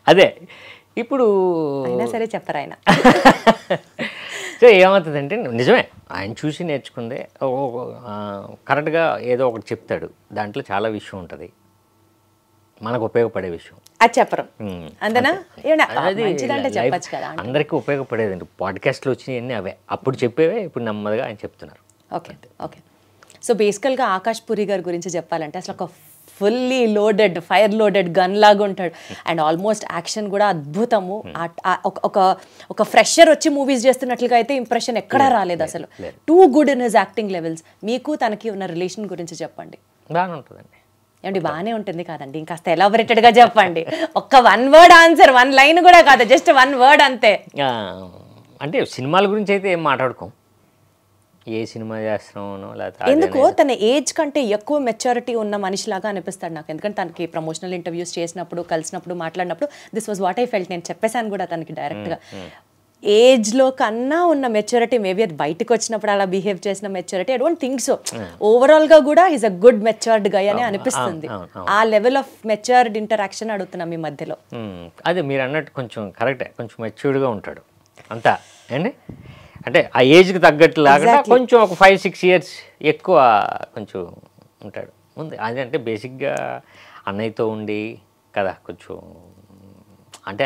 అదే ఇప్పుడు అయినా సరే చెప్పరు ఆయన సో ఏమవుతుందంటే నిజమే ఆయన చూసి నేర్చుకుందే కరెక్ట్గా ఏదో ఒకటి చెప్తాడు దాంట్లో చాలా విషయం ఉంటుంది మనకు ఉపయోగపడే విషయం అది చెప్పరు అంతేనా మంచిదంటే చెప్పచ్చు కదా అందరికీ ఉపయోగపడేదండి పాడ్కాస్ట్లో వచ్చినవన్నీ అవే అప్పుడు చెప్పేవే ఇప్పుడు నెమ్మదిగా ఆయన చెప్తున్నారు ఓకే సో బేసికల్గా ఆకాష్ పురి గారి గురించి చెప్పాలంటే అసలు ఒక fully loaded fire loaded gun లాగా ఉంటాడు అండ్ ఆల్మోస్ట్ యాక్షన్ కూడా అద్భుతము ఒక ఫ్రెషర్ వచ్చి మూవీస్ చేస్తున్నట్లుగా అయితే ఇంప్రెషన్ ఎక్కడా రాలేదు అసలు too good in his acting levels మీకు తనకి ఉన్న రిలేషన్ గురించి చెప్పండి బాగానే ఉంటుందండి ఏమండి బాగానే ఉంటుంది కాదండి ఇంకాస్త ఎలాబొరేటెడ్గా చెప్పండి ఒక్క 1 వర్డ్ ఆన్సర్ 1 లైన్ కూడా కాదు జస్ట్ 1 వర్డ్ అంతే అంటే సినిమాల గురించి అయితే ఏం మాట్లాడుకోం ఏ సినిమా చేస్తున్నానో లేకపోతే ఎందుకో తన ఏజ్ కంటే ఎక్కువ మెచ్యూరిటీ ఉన్న మనిషిలాగా అనిపిస్తాడు నాకు ఎందుకంటే తనకి ప్రమోషనల్ ఇంటర్వ్యూస్ చేసినప్పుడు కలిసినప్పుడు మాట్లాడినప్పుడు this was what I felt నేను చెప్పేశాను కూడా తనకి డైరెక్ట్గా ఏజ్లో కన్నా ఉన్న మెచ్యూరిటీ మేబీ అది బయటకు వచ్చినప్పుడు అలా బిహేవ్ చేసిన maturity I don't think so ఓవరాల్గా కూడా ఈజ్ అ గుడ్ మెచ్యూర్డ్ గై అని అనిపిస్తుంది ఆ లెవెల్ ఆఫ్ మెచ్యూర్డ్ ఇంటరాక్షన్ అడుగుతున్నాం మీ మధ్యలో అదే మీరు అన్నట్టు కొంచెం కరెక్టే కొంచెం మెచ్యూర్డ్గా ఉంటాడు అంతా అండి అంటే ఆ ఏజ్కి తగ్గట్టు లాగా కొంచెం ఒక 5-6 ఇయర్స్ ఎక్కువ కొంచెం ఉంటాడు ఉంది అది అంటే బేసిక్గా అన్నయ్యతో ఉండి కదా కొంచెం అంటే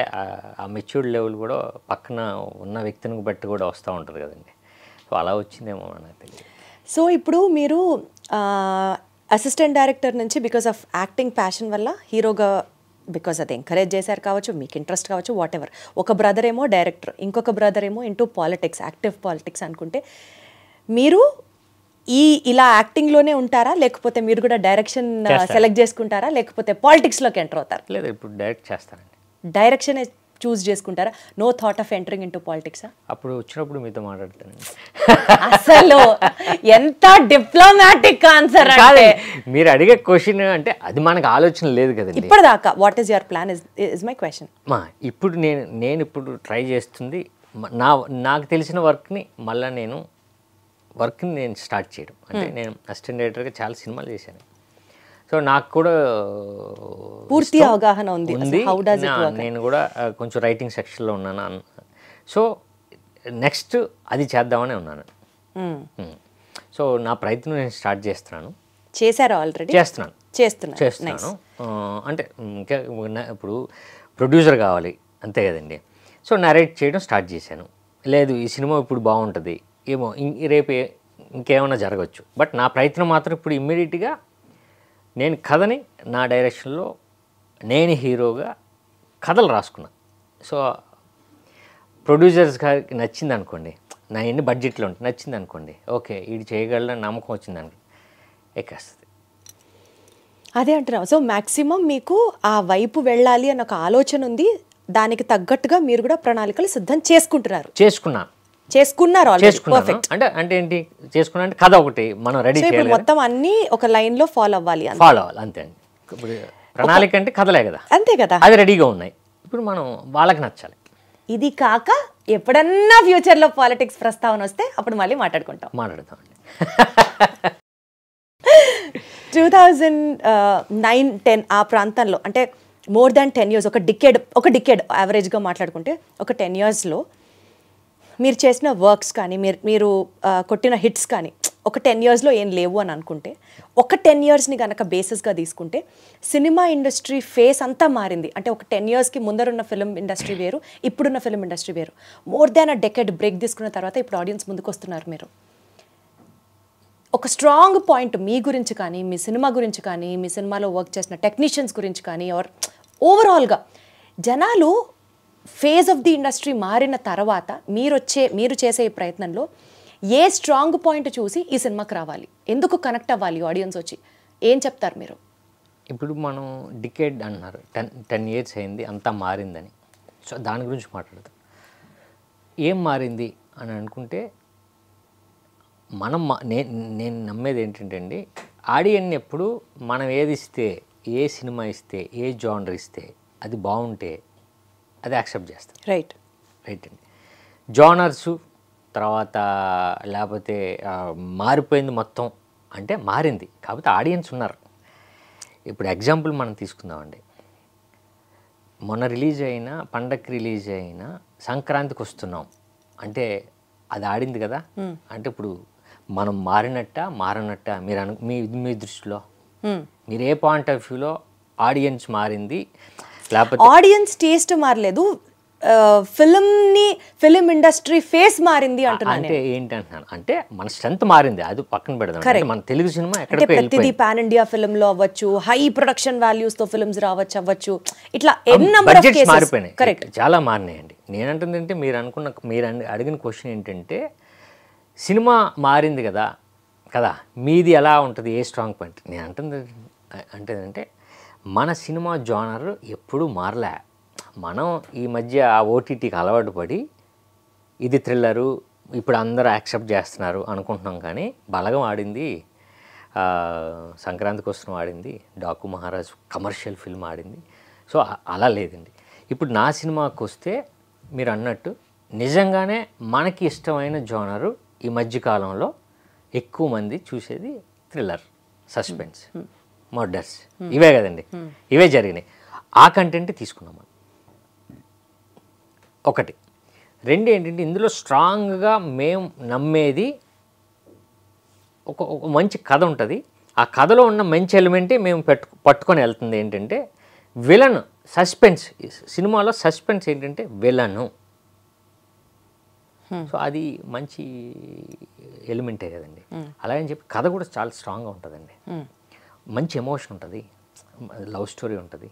ఆ మెచ్యూర్డ్ లెవెల్ కూడా పక్కన ఉన్న వ్యక్తిని బట్టి కూడా వస్తూ ఉంటుంది కదండి సో అలా వచ్చిందేమో నాకు తెలియదు సో ఇప్పుడు మీరు అసిస్టెంట్ డైరెక్టర్ నుంచి బికాస్ ఆఫ్ యాక్టింగ్ ప్యాషన్ వల్ల హీరోగా బికాస్ అది ఎంకరేజ్ చేశారు కావచ్చు మీకు ఇంట్రెస్ట్ కావచ్చు వాట్ ఎవర్ ఒక బ్రదర్ ఏమో డైరెక్టర్ ఇంకొక బ్రదర్ ఏమో ఇంటూ పాలిటిక్స్ యాక్టివ్ పాలిటిక్స్ అనుకుంటే మీరు ఇలా యాక్టింగ్లోనే ఉంటారా లేకపోతే మీరు కూడా డైరెక్షన్ సెలెక్ట్ చేసుకుంటారా లేకపోతే పాలిటిక్స్లోకి ఎంటర్ అవుతారా లేదు ఇప్పుడు డైరెక్ట్ చేస్తానండి డైరెక్షన్ చూస్ చేసుకుంటారా? No thought of entering into పాలిటిక్సా? అప్పుడు వచ్చినప్పుడు మీతో మాట్లాడతానండి. అసలు ఎంత డిప్లొమాటిక్ ఆన్సర్ అంటే. మీరు అడిగే క్వశ్చన్ అంటే అది మనకు ఆలోచన లేదు కదండి ఇప్పటిదాకా. What is your plan is my question. ఇప్పుడు నేను ఇప్పుడు ట్రై చేస్తుంది నాకు తెలిసిన వర్క్ని మళ్ళీ వర్క్ని నేను స్టార్ట్ చేయడం. అంటే నేను అసిస్టెంట్ డైరెక్టర్గా చాలా సినిమాలు చేశాను. సో నాకు కూడా పూర్తి అవగాహన ఉంది. నేను కూడా కొంచెం రైటింగ్ సెక్షన్లో ఉన్నాను. సో నెక్స్ట్ అది చేద్దామని ఉన్నాను. సో నా ప్రయత్నం నేను స్టార్ట్ చేస్తున్నాను. చేశారు ఆల్రెడీ? చేస్తున్నాను. అంటే ఇంకా ఇప్పుడు ప్రొడ్యూసర్ కావాలి అంతే కదండి. సో నరేట్ చేయడం స్టార్ట్ చేశాను. లేదు ఈ సినిమా ఇప్పుడు బాగుంటుంది ఏమో, రేపు ఇంకేమైనా జరగవచ్చు. బట్ నా ప్రయత్నం మాత్రం ఇప్పుడు ఇమ్మీడియట్గా నేను కథని నా డైరెక్షన్లో నేను హీరోగా కథలు రాసుకున్నా. సో ప్రొడ్యూసర్స్ గారికి నచ్చింది అనుకోండి, నా ఎన్ని బడ్జెట్లో ఉంటుంది నచ్చింది అనుకోండి, ఓకే ఇది చేయగలనని నమ్మకం వచ్చింది అనుకో ఎక్కేస్తుంది. అదే అంటున్నాం. సో మ్యాక్సిమం మీకు ఆ వైపు వెళ్ళాలి అన్న ఒక ఆలోచన ఉంది. దానికి తగ్గట్టుగా మీరు కూడా ప్రణాళికలు సిద్ధం చేసుకున్నారు. అంటే ఏంటి చేసుకున్నా అంటే కథ ఒకటి మనం రెడీ చేయాలి. మొత్తం అన్ని ఒక లైన్ లో ఫాలో అవ్వాలి అంతే అండి. ఇప్పుడు ప్రణాళిక అంటే కథలే కదా, అంతే కదా, అది రెడీగా ఉన్నాయి. ఇప్పుడు మనం వాళ్ళకి నచ్చాలి. ఇది కాక ఎప్పుడన్నా ఫ్యూచర్ లో పాలిటిక్స్ ప్రస్తావన వస్తే అప్పుడు మళ్ళీ మాట్లాడదాం. 2009-10 ఆ ప్రాంతంలో, అంటే మోర్ దాన్ 10 years, ఒక డికేడ్ యావరేజ్గా మాట్లాడుకుంటే ఒక 10 yearsలో మీరు చేసిన వర్క్స్ కానీ మీరు కొట్టిన హిట్స్ కానీ ఒక 10 yearsలో ఏం లేవు అని అనుకుంటే, ఒక 10 yearsని కనుక బేసిస్గా తీసుకుంటే సినిమా ఇండస్ట్రీ ఫేస్ అంతా మారింది. అంటే ఒక 10 yearsకి ముందరున్న ఫిల్మ్ ఇండస్ట్రీ వేరు, ఇప్పుడున్న ఫిల్మ్ ఇండస్ట్రీ వేరు. మోర్ దాన్ అ డెకేడ్ బ్రేక్ తీసుకున్న తర్వాత ఇప్పుడు ఆడియన్స్ ముందుకు వస్తున్నారు. మీరు ఒక స్ట్రాంగ్ పాయింట్ మీ గురించి కానీ, మీ సినిమా గురించి కానీ, మీ సినిమాలో వర్క్ చేసిన టెక్నీషియన్స్ గురించి కానీ, ఓవరాల్గా జనాలు ఫేజ్ ఆఫ్ ది ఇండస్ట్రీ మారిన తర్వాత మీరు చేసే ఈ ప్రయత్నంలో ఏ స్ట్రాంగ్ పాయింట్ చూసి ఈ సినిమాకి రావాలి, ఎందుకు కనెక్ట్ అవ్వాలి ఆడియన్స్ వచ్చి, ఏం చెప్తారు మీరు? ఇప్పుడు మనం డికేడ్ అన్నారు, 10 years అయింది, అంతా మారిందని. సో దాని గురించి మాట్లాడతాం. ఏం మారింది అని అనుకుంటే నేను నమ్మేది ఏంటంటే అండి, ఆడియన్ ఎప్పుడు మనం ఏది ఇస్తే, ఏ సినిమా ఇస్తే, ఏ జానర్ ఇస్తే అది బాగుంటే అది యాక్సెప్ట్ చేస్తాం. రైట్ అండి. జానర్సు తర్వాత లేకపోతే మారిపోయింది మొత్తం అంటే మారింది, కాకపోతే ఆడియన్స్ ఉన్నారు. ఇప్పుడు ఎగ్జాంపుల్ మనం తీసుకుందామండి. మొన్న రిలీజ్ అయిన పండగకి రిలీజ్ అయిన సంక్రాంతికి వస్తున్నాం అంటే అది ఆడింది కదా. అంటే ఇప్పుడు మనం మారనట్ట మీ దృష్టిలో మీరు ఏ పాయింట్ ఆఫ్ వ్యూలో ఆడియన్స్ మారింది, లేకపోతే ఆడియన్స్ టేస్ట్ మారలేదు, ఫిలిం ఇండస్ట్రీ ఫేస్ మారింది అంటున్నాను. అంటే ఏంటి అంటున్నాను అంటే మన స్ట్రెంత్ మారింది, అది పక్కన పెడదాం. మన తెలుగు సినిమా ఎక్కడికి ప్రతిదీ పాన్ ఇండియా ఫిల్మ్ లో అవ్వచ్చు, హై ప్రొడక్షన్ వాల్యూస్ తో ఫిల్మ్స్ రావచ్చు, ఇట్లా బడ్జెట్స్ మారిపోయినాయి, కరెక్ట్, చాలా మారినాయండి. నేనంటుంది అంటే మీరు అడిగిన క్వశ్చన్ ఏంటంటే సినిమా మారింది కదా మీది ఎలా ఉంటుంది, ఏ స్ట్రాంగ్ పాయింట్. నేను అంటే మన సినిమా జానర్ ఎప్పుడూ మారలే. మనం ఈ మధ్య ఆ ఓటీటీకి అలవాటు పడి ఇది థ్రిల్లరు ఇప్పుడు అందరూ యాక్సెప్ట్ చేస్తున్నారు అనుకుంటున్నాం. కానీ బలగం ఆడింది, సంక్రాంతికి వస్తున్న ఆడింది, డాకు మహారాజ్ కమర్షియల్ ఫిల్మ్ ఆడింది. సో అలా లేదండి. ఇప్పుడు నా సినిమాకి వస్తే మీరు అన్నట్టు నిజంగానే మనకి ఇష్టమైన జానరు ఈ మధ్యకాలంలో ఎక్కువ మంది చూసేది థ్రిల్లర్, సస్పెన్స్, మర్డర్స్, ఇవే కదండి, ఇవే జరిగినాయి. ఆ కంటెంట్ తీసుకున్నాం మనం. ఒకటి. రెండు ఏంటంటే ఇందులో స్ట్రాంగ్గా మేము నమ్మేది ఒక మంచి కథ ఉంటుంది. ఆ కథలో ఉన్న మంచి ఎలిమెంటే మేము పట్టుకొని వెళ్తుంది. ఏంటంటే విలన్ సస్పెన్స్, సినిమాలో సస్పెన్స్ ఏంటంటే విలను. సో అది మంచి ఎలిమెంటే కదండి. అలాగని చెప్పి కథ కూడా చాలా స్ట్రాంగ్గా ఉంటుందండి, మంచి ఎమోషన్ ఉంటుంది, లవ్ స్టోరీ ఉంటుంది.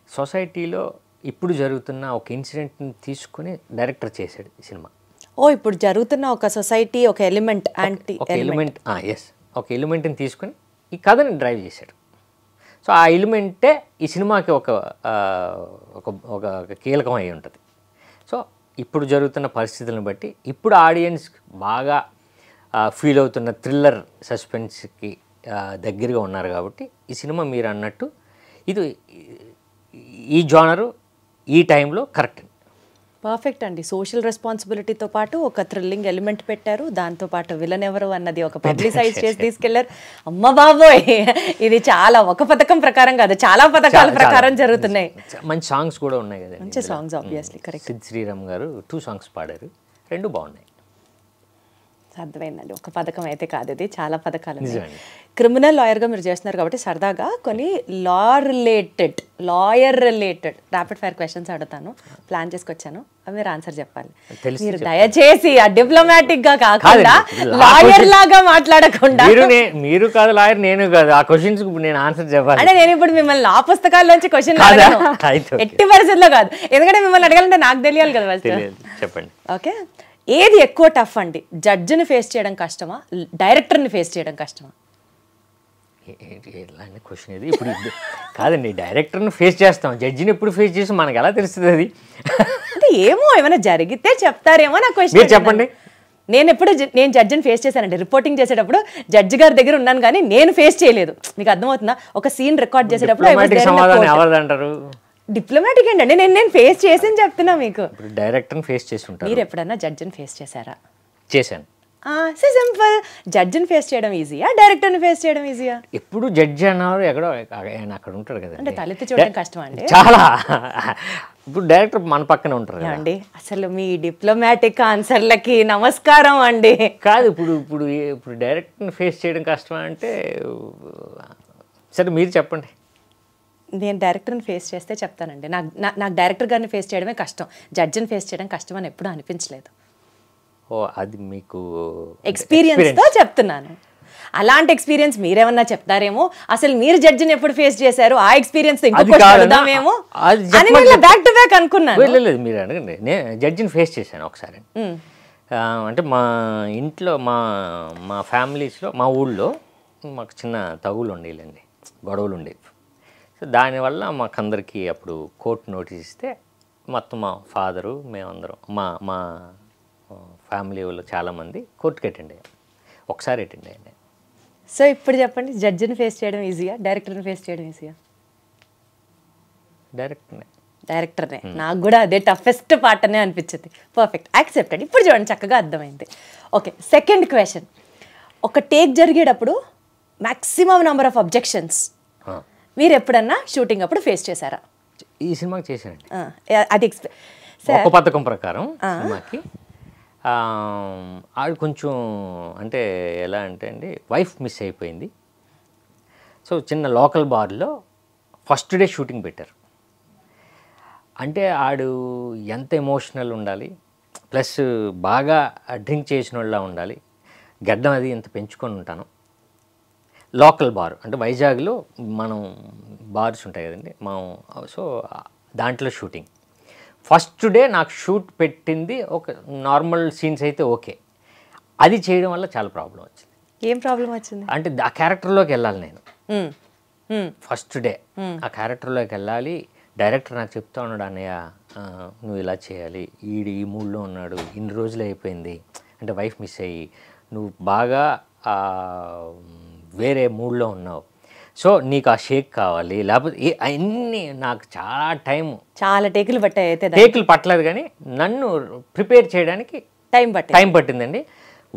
సొసైటీలో ఇప్పుడు జరుగుతున్న ఒక ఇన్సిడెంట్ని తీసుకుని డైరెక్టర్ చేశాడు ఈ సినిమా. ఇప్పుడు జరుగుతున్న ఒక సొసైటీ ఒక ఎలిమెంట్, ఒక ఎలిమెంట్ని తీసుకుని ఈ కథని డ్రైవ్ చేశాడు. సో ఆ ఎలిమెంటే ఈ సినిమాకి ఒక ఒక ఒక కీలకం అయి ఉంటుంది. సో ఇప్పుడు జరుగుతున్న పరిస్థితులను బట్టి ఇప్పుడు ఆడియన్స్ బాగా ఫీల్ అవుతున్న థ్రిల్లర్ సస్పెన్స్కి దగ్గరగా ఉన్నారు కాబట్టి ఈ సినిమా మీరు అన్నట్టు ఇది ఈ జానరు ఈ టైంలో కరెక్ట్. పర్ఫెక్ట్ అండి. సోషల్ రెస్పాన్సిబిలిటీతో పాటు ఒక థ్రిల్లింగ్ ఎలిమెంట్ పెట్టారు, దాంతోపాటు విలన్ ఎవరు అన్నది ఒక పబ్లిసైజ్ చేసి తీసుకెళ్లారు. అమ్మ బాబోయ్, ఇది చాలా ఒక పథకం ప్రకారం కాదు, చాలా పథకాల ప్రకారం జరుగుతున్నాయి. మంచి సాంగ్స్ కూడా ఉన్నాయి కదండి, మంచి songs obviously. Correct. Sid Sriram గారు 2 సాంగ్స్ పాడారు, 2 బాగున్నాయి. అర్థమైందండి. ఒక పథకం అయితే కాదు, ఇది చాలా పథకాలు. నిజమండి. క్రిమినల్ లాయర్గా మీరు చేస్తున్నారు కాబట్టి సరదాగా కొన్ని lawyer related rapid fire questions అడుగుతాను. ప్లాన్ చేసుకొచ్చాను, అవి మీరు ఆన్సర్ చెప్పాలి. మీరు దయచేసి ఆ డిప్లొమాటిక్ గా కాకుండా లాయర్ లాగా మాట్లాడకుండా. మీరు కాదు లాయర్, నేను కాదు, ఆ క్వశ్చన్స్ నేను ఆన్సర్ చెప్పాలి. అంటే నేను ఇప్పుడు మిమ్మల్ని ఆ పుస్తకాల్లోంచి క్వశ్చన్ అడగను, ఎట్టి పరిస్థితుల్లో కాదు. ఎందుకంటే మిమ్మల్ని అడగాలంటే నాకు తెలియాలి కదా ఫస్ట్. చెప్పండి. ఓకే, ఏది ఎక్కువ టఫ్ అండి? జడ్జిని ఫేస్ చేయడం కష్టమా, డైరెక్టర్ని ఫేస్ చేయడం కష్టమా? ఎలాంటి క్వశ్చన్ ఇది? ఇప్పుడు కాదండి, డైరెక్టర్ని ఫేస్ చేస్తాం, జడ్జిని ఎప్పుడు ఫేస్ చేసి మనకు ఎలా తెలుస్తుంది అది? అంటే ఏమో ఏమైనా జరిగితే చెప్తారేమో నా క్వశ్చన్. చెప్పండి. నేను జడ్జిని ఫేస్ చేశానండి. రిపోర్టింగ్ చేసేటప్పుడు జడ్జి గారి దగ్గర ఉన్నాను కానీ నేను ఫేస్ చేయలేదు. మీకు అర్థమవుతుందా? ఒక సీన్ రికార్డ్ చేసేటప్పుడు అంటారు డిప్లొమాటిక్ ఏంటండి, నేను ఫేస్ చేసి చెప్తున్నా మీకు. డైరెక్టర్ని ఫేస్ చేసి ఉంటారు. మీరు ఎప్పుడన్నా జడ్జిని ఫేస్ చేశారా? చేశాను. సింపుల్. జడ్జిని ఫేస్ చేయడం ఈజీయా, డైరెక్టర్ని ఫేస్ చేయడం ఈజీయా? ఎప్పుడు జడ్జి అన్నారు ఎక్కడో ఆయన అక్కడ ఉంటాడు కదా, అంటే తలెత్తి చూడడం కష్టం అండి చాలా. ఇప్పుడు డైరెక్టర్ మన పక్కనే ఉంటారు అండి. అసలు మీ డిప్లొమాటిక్ ఆన్సర్లకి నమస్కారం అండి. కాదు, ఇప్పుడు డైరెక్టర్ని ఫేస్ చేయడం కష్టం అంటే సరే మీరు చెప్పండి. నేను డైరెక్టర్ని ఫేస్ చేస్తే చెప్తానండి. నాకు డైరెక్టర్ గారిని ఫేస్ చేయడమే కష్టం, జడ్జిని ఫేస్ చేయడం కష్టం అని ఎప్పుడూ అనిపించలేదు. ఓ, అది మీకు ఎక్స్పీరియన్స్తో చెప్తున్నాను. అలాంటి ఎక్స్పీరియన్స్ మీరేమన్నా చెప్తారేమో, అసలు మీరు జడ్జిని ఎప్పుడు ఫేస్ చేశారు, ఆ ఎక్స్పీరియన్స్ ఇంకొకమేమో బ్యాక్ టు బ్యాక్ అనుకున్నాను. లేదు, మీరు అడగండి. నేను జడ్జిని ఫేస్ చేశాను ఒకసారి. అంటే మా ఇంట్లో మా ఫ్యామిలీస్లో మా ఊళ్ళో మాకు చిన్న తగులు ఉండేలండి, గొడవలు ఉండేవి. సో దానివల్ల మాకందరికీ అప్పుడు కోర్టు నోటీస్ ఇస్తే మొత్తం మా ఫాదరు మేమందరం మా ఫ్యామిలీ వాళ్ళు చాలామంది కోర్టుకి అటెండ్ అయ్యాం. ఒకసారి అటెండ్ అయ్యాను. సో ఇప్పుడు చెప్పండి, జడ్జిని ఫేస్ చేయడం ఈజీయా, డైరెక్టర్ని ఫేస్ చేయడం ఈజీయా? డైరెక్టర్నే. నాకు కూడా అదే టఫెస్ట్ పార్ట్ అనే అనిపించింది. Perfect, accepted. ఇప్పుడు చూడండి, చక్కగా అర్థమైంది. Okay, second question. ఒక టేక్ జరిగేటప్పుడు మ్యాక్సిమం నెంబర్ ఆఫ్ అబ్జెక్షన్స్ మీరు ఎప్పుడన్నా షూటింగ్ అప్పుడు ఫేస్ చేశారా? ఈ సినిమాకి చేశానండి. అది ఒక పథకం ప్రకారం సినిమాకి ఆవిడ కొంచెం అంటే ఎలా అంటే అండి, వైఫ్ మిస్ అయిపోయింది. సో చిన్న లోకల్ బార్లో ఫస్ట్ డే షూటింగ్ పెట్టారు. అంటే ఆడు ఎంత ఎమోషనల్ ఉండాలి, ప్లస్ బాగా డ్రింక్ చేసిన వాళ్ళ ఉండాలి. గడ్డం అది ఎంత పెంచుకొని ఉంటాను. లోకల్ బార్ అంటే వైజాగ్లో మనం బార్స్ ఉంటాయి కదండి సో దాంట్లో షూటింగ్. ఫస్ట్ డే నాకు షూట్ పెట్టింది ఒక నార్మల్ సీన్స్ అయితే ఓకే, అది చేయడం వల్ల చాలా ప్రాబ్లం వచ్చింది. ఏం ప్రాబ్లం వచ్చింది అంటే ఆ క్యారెక్టర్లోకి వెళ్ళాలి నేను. ఫస్ట్ డే ఆ క్యారెక్టర్లోకి వెళ్ళాలి. డైరెక్టర్ నాకు చెప్తా ఉన్నాడు, అన్నయ్య నువ్వు ఇలా చేయాలి, ఈ మూడ్లో ఉన్నాడు, ఇన్ని రోజులు అయిపోయింది అంటే వైఫ్ మిస్ అయ్యి నువ్వు బాగా వేరే మూడ్లో ఉన్నావు, సో నీకు ఆ షేక్ కావాలి, లేకపోతే అన్నీ నాకు చాలా టేకులు పట్టాయి. అయితే టేకులు పట్టలేదు కానీ నన్ను ప్రిపేర్ చేయడానికి టైం పట్టిందండి.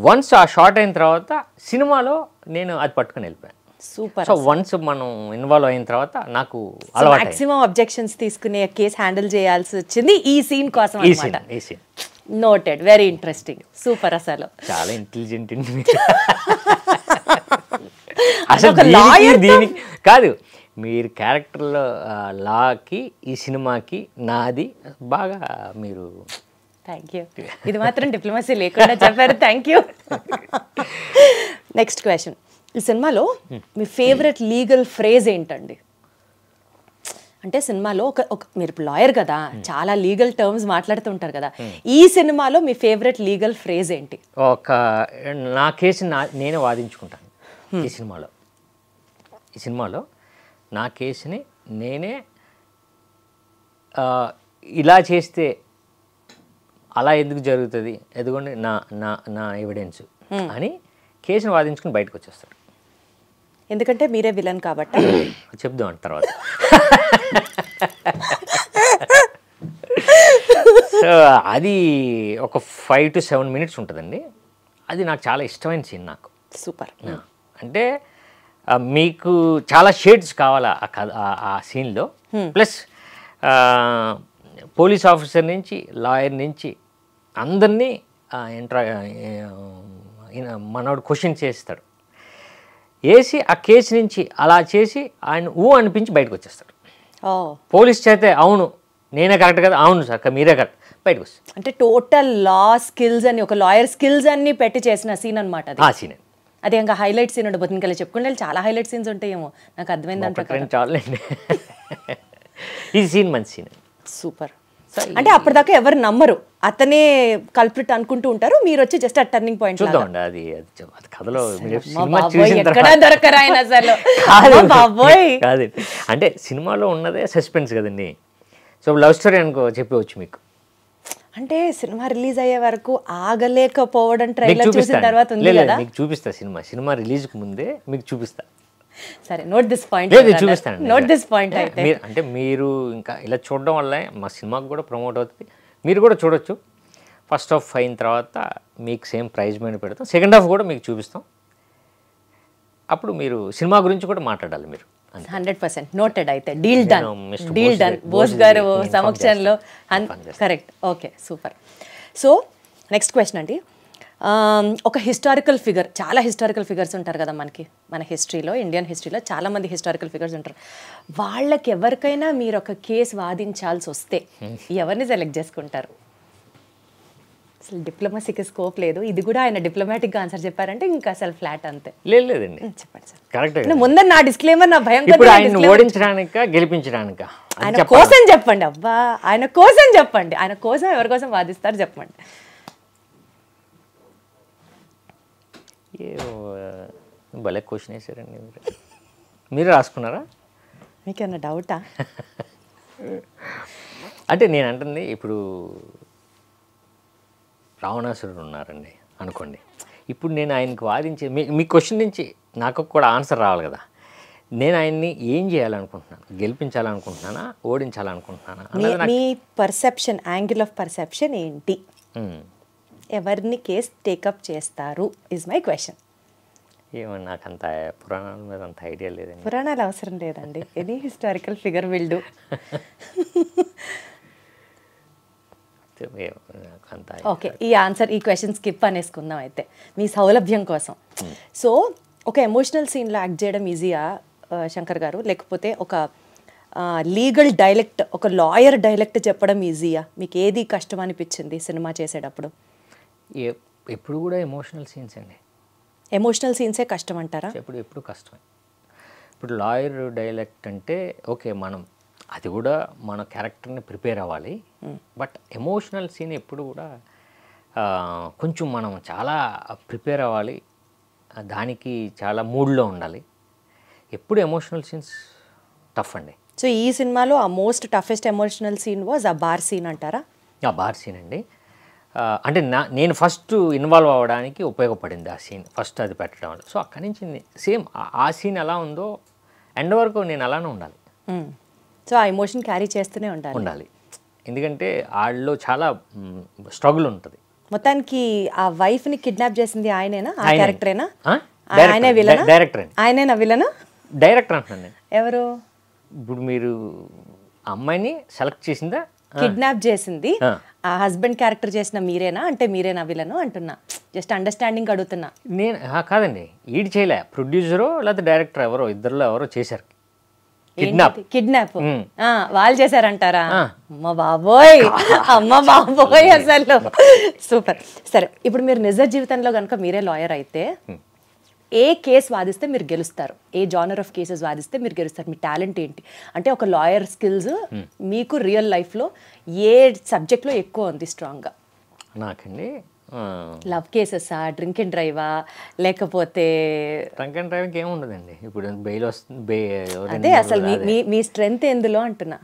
వన్స్ ఆ షార్ట్ అయిన తర్వాత సినిమాలో నేను అది పట్టుకుని వెళ్ళిపోయాను. సూపర్. సో వన్స్ మనం ఇన్వాల్వ్ అయిన తర్వాత నాకు అలవాటు. మాక్సిమం అబ్జెక్షన్స్ తీసుకునే కేసు హ్యాండిల్ చేయాల్సి వచ్చింది ఈ సీన్ కోసం అన్నమాట. నోటెడ్. Very interesting. సూపర్. అసలు చాలా ఇంటెలిజెంట్. అసలు దీనికి కాదు, మీరు క్యారెక్టర్లో లాకి ఈ సినిమాకి నాది బాగా మీరు. Thank you. ఇది మాత్రం డిప్లొమసీ లేకుండా చెప్పారు. Thank you. Next question. ఈ సినిమాలో మీ ఫేవరెట్ లీగల్ ఫ్రేజ్ ఏంటండి? అంటే సినిమాలో ఒక మీరు లాయర్ కదా, చాలా లీగల్ టర్మ్స్ మాట్లాడుతుంటారు కదా, ఈ సినిమాలో మీ ఫేవరెట్ లీగల్ ఫ్రేజ్ ఏంటి? నా కేసు నేనే వాదించుకుంటాను ఈ సినిమాలో. నా కేసుని నేనే ఇలా చేస్తే అలా ఎందుకు జరుగుతుంది, ఎదుగుండి నా నా నా ఎవిడెన్స్ అని కేసును వాదించుకుని బయటకు వచ్చేస్తాడు. ఎందుకంటే మీరే విలన్ కాబట్టి చెప్దాం అంట తర్వాత. సో అది ఒక 5 to 7 minutes ఉంటుందండి. అది నాకు చాలా ఇష్టమైన సీన్ నాకు. సూపర్. అంటే మీకు చాలా షేడ్స్ కావాలా ఆ సీన్లో. ప్లస్ పోలీస్ ఆఫీసర్ నుంచి లాయర్ నుంచి అందరినీ మనోడు క్వశ్చన్ చేస్తాడు. వేసి ఆ కేసు నుంచి అలా చేసి ఆయన అనిపించి బయటకు వచ్చేస్తాడు. పోలీస్ చేతే అవును నేనే కరెక్ట్ కదా, అవును సార్ మీరే కరెక్ట్, బయటకు వస్తాడు. అంటే టోటల్ లా స్కిల్స్ అని ఒక లాయర్ స్కిల్స్ అన్ని పెట్టి చేసిన సీన్ అనమాట అది. ఆ సీన్ అదే ఇంకా హైలైట్ సీన్ ఉండబోతుంది. ఇంకా చెప్పుకుంటే చాలా హైలైట్ సీన్స్ ఉంటాయేమో, నాకు అర్థమైంది అంత. చాలండి, ఈ సీన్ మంచి సీన్. సూపర్. అంటే అప్పటిదాకా ఎవరు నమ్మరు, అతనే కల్ప్రిట్ అనుకుంటూ ఉంటారు, మీరు వచ్చి జస్ట్ ఆ టర్నింగ్ పాయింట్ చూద్దామండి. అది కథలో ఎక్కడా దొరకరా ఆయన అసలు. కాదు అంటే సినిమాలో ఉన్నదే సస్పెన్స్ కదండి. సో లవ్ స్టోరీ అనుకో చెప్పవచ్చు మీకు. అంటే సినిమా రిలీజ్ అయ్యే వరకు ఆగలేకపోవడం ట్రైలర్ చూసిన తర్వాత ఉంది కదా. మీకు చూపిస్తా, సినిమా రిలీజ్కి ముందే మీకు చూపిస్తా. సరే, నోట్ దిస్ పాయింట్. చూపిస్తాను. Note this point. అయితే అంటే మీరు ఇంకా ఇలా చూడడం వల్ల మా సినిమాకి కూడా ప్రమోట్ అవుతుంది, మీరు కూడా చూడొచ్చు. ఫస్ట్ హాఫ్ అయిన తర్వాత మీకు సేమ్ ప్రైజ్ మీద పెడతాం, సెకండ్ హాఫ్ కూడా మీకు చూపిస్తాం. అప్పుడు మీరు సినిమా గురించి కూడా మాట్లాడాలి మీరు. 100% నోటెడ్. అయితే deal done, deal done. Bose గారు సమక్షంలో. Correct. Okay, super. So next question అండి. ఒక హిస్టారికల్ ఫిగర్, చాలా హిస్టారికల్ ఫిగర్స్ ఉంటారు కదా మనకి, మన హిస్టరీలో, ఇండియన్ హిస్టరీలో చాలామంది హిస్టారికల్ ఫిగర్స్ ఉంటారు. వాళ్ళకి ఎవరికైనా మీరు ఒక కేసు వాదించాల్సి వస్తే ఎవరిని సెలెక్ట్ చేసుకుంటారు? అసలు డిప్లొమసీకి స్కోప్ లేదు. ఇది కూడా ఆయన డిప్లొమాటిక్గా ఆన్సర్ చెప్పారంటే ఇంకా అసలు ఫ్లాట్ అంతే. లేదండి, చెప్పండి సార్. కరెక్ట్. ముందర నా డిస్క్లైమర్, నా భయం ఓడించడానిక గెలిపించడానిక? ఆయన కోసం చెప్పండి. అబ్బా, ఆయన కోసం చెప్పండి. ఆయన కోసం ఎవరి కోసం వాదిస్తారు చెప్పండి. భలే క్వశ్చన్ వేసారండి. మీరు రాసుకున్నారా? మీకేమన్నా డౌటా? అంటే నేను అంటుంది, ఇప్పుడు రావణాసురుడు ఉన్నారండి అనుకోండి. ఇప్పుడు నేను ఆయనకు వాదించే మీ క్వశ్చన్ నుంచి నాకు కూడా ఆన్సర్ రావాలి కదా. నేను ఆయన్ని ఏం చేయాలనుకుంటున్నాను, గెలిపించాలనుకుంటున్నానా, ఓడించాలనుకుంటున్నానా? మీ పర్సెప్షన్, యాంగిల్ ఆఫ్ పర్సెప్షన్ ఏంటి? ఎవరిని కేసు టేకప్ చేస్తారు ఇస్ మై క్వశ్చన్. ఏమన్నా నాకు అంత పురాణాల మీద అంత ఐడియా లేదండి. పురాణాలు అవసరం లేదండి, any historical figure will do. Okay, ఈ ఆన్సర్, ఈ క్వశ్చన్ స్కిప్ అనేసుకుందాం అయితే మీ సౌలభ్యం కోసం. సో ఒక ఎమోషనల్ సీన్లో యాక్ట్ చేయడం ఈజీయా శంకర్ గారు, లేకపోతే ఒక లీగల్ డైలెక్ట్, ఒక లాయర్ డైలెక్ట్ చెప్పడం ఈజీయా? మీకు ఏది కష్టం అనిపించింది సినిమా చేసేటప్పుడు? ఎప్పుడు కూడా ఎమోషనల్ సీన్స్ అండి. ఎమోషనల్ సీన్సే కష్టం అంటారా? ఎప్పుడు కష్టమే. ఇప్పుడు లాయర్ డైలెక్ట్ అంటే ఓకే, మనం అది కూడా మన క్యారెక్టర్ని ప్రిపేర్ అవ్వాలి. బట్ ఎమోషనల్ సీన్ ఎప్పుడు కూడా కొంచెం మనం చాలా ప్రిపేర్ అవ్వాలి, దానికి చాలా మూడ్లో ఉండాలి. ఎప్పుడు ఎమోషనల్ సీన్స్ టఫ్ అండి. సో ఈ సినిమాలో ఆ most toughest emotional scene was ఆ బార్ సీన్ అంటారా? ఆ బార్ సీన్ అండి. అంటే నేను ఫస్ట్ ఇన్వాల్వ్ అవ్వడానికి ఉపయోగపడింది ఆ సీన్, ఫస్ట్ అది పెట్టడం వల్ల. సో అక్కడి నుంచి సేమ్ ఆ సీన్ ఎలా ఉందో ఎండ్ వరకు నేను అలానే ఉండాలి. సో ఆ ఎమోషన్ క్యారీ చేస్తూనే ఉండాలి. ఎందుకంటే వాళ్ళలో చాలా స్ట్రగుల్ ఉంటుంది. మొత్తానికి ఆ వైఫ్ని కిడ్నాప్ చేసింది ఆయనేనా? ఆ క్యారెక్టరేనా? ఆయనే విలన్? డైరెక్టర్. ఆయనేనా విలన్? డైరెక్టర్ అంటున్నాను నేను. ఎవరు? ఇప్పుడు మీరు అమ్మాయిని సెలెక్ట్ చేసిందా? కిడ్నాప్ చేసింది ఆ హస్బెండ్ క్యారెక్టర్ చేసిన మీరేనా? అంటే మీరేనా విలను అంటున్నా, జస్ట్ అండర్స్టాండింగ్ అడుగుతున్నా. నేను కాదండి, ఈడు చేయలే, ప్రొడ్యూసరో లేకపోతే డైరెక్టర్ ఎవరో, ఇద్దరులో ఎవరో చేశారు కిడ్నాప్. వాళ్ళు చేశారంటారా? అమ్మ బాబోయ్, అమ్మ బాబోయ్, అసలు సూపర్. సరే, ఇప్పుడు మీరు నిజ జీవితంలో కనుక మీరే లాయర్ అయితే ఏ కేసు వాదిస్తే మీరు గెలుస్తారు? ఏ జానర్ ఆఫ్ కేసెస్ వాదిస్తే మీరు గెలుస్తారు? మీ టాలెంట్ ఏంటి? అంటే ఒక లాయర్ స్కిల్స్ మీకు రియల్ లైఫ్లో ఏ సబ్జెక్ట్లో ఎక్కువ ఉంది స్ట్రాంగ్గా? నాకండి లవ్ కేసెసా, డ్రింక్ అండ్ డ్రైవా, లేకపోతే ట్రంక్ అండ్ డ్రైవింగ్ ఏమి ఉండదండి. ఇప్పుడు బెయిల్ వస్తుంది, అదే అసలు మీ స్ట్రెంగ్త్ ఎందులో అంటున్నా.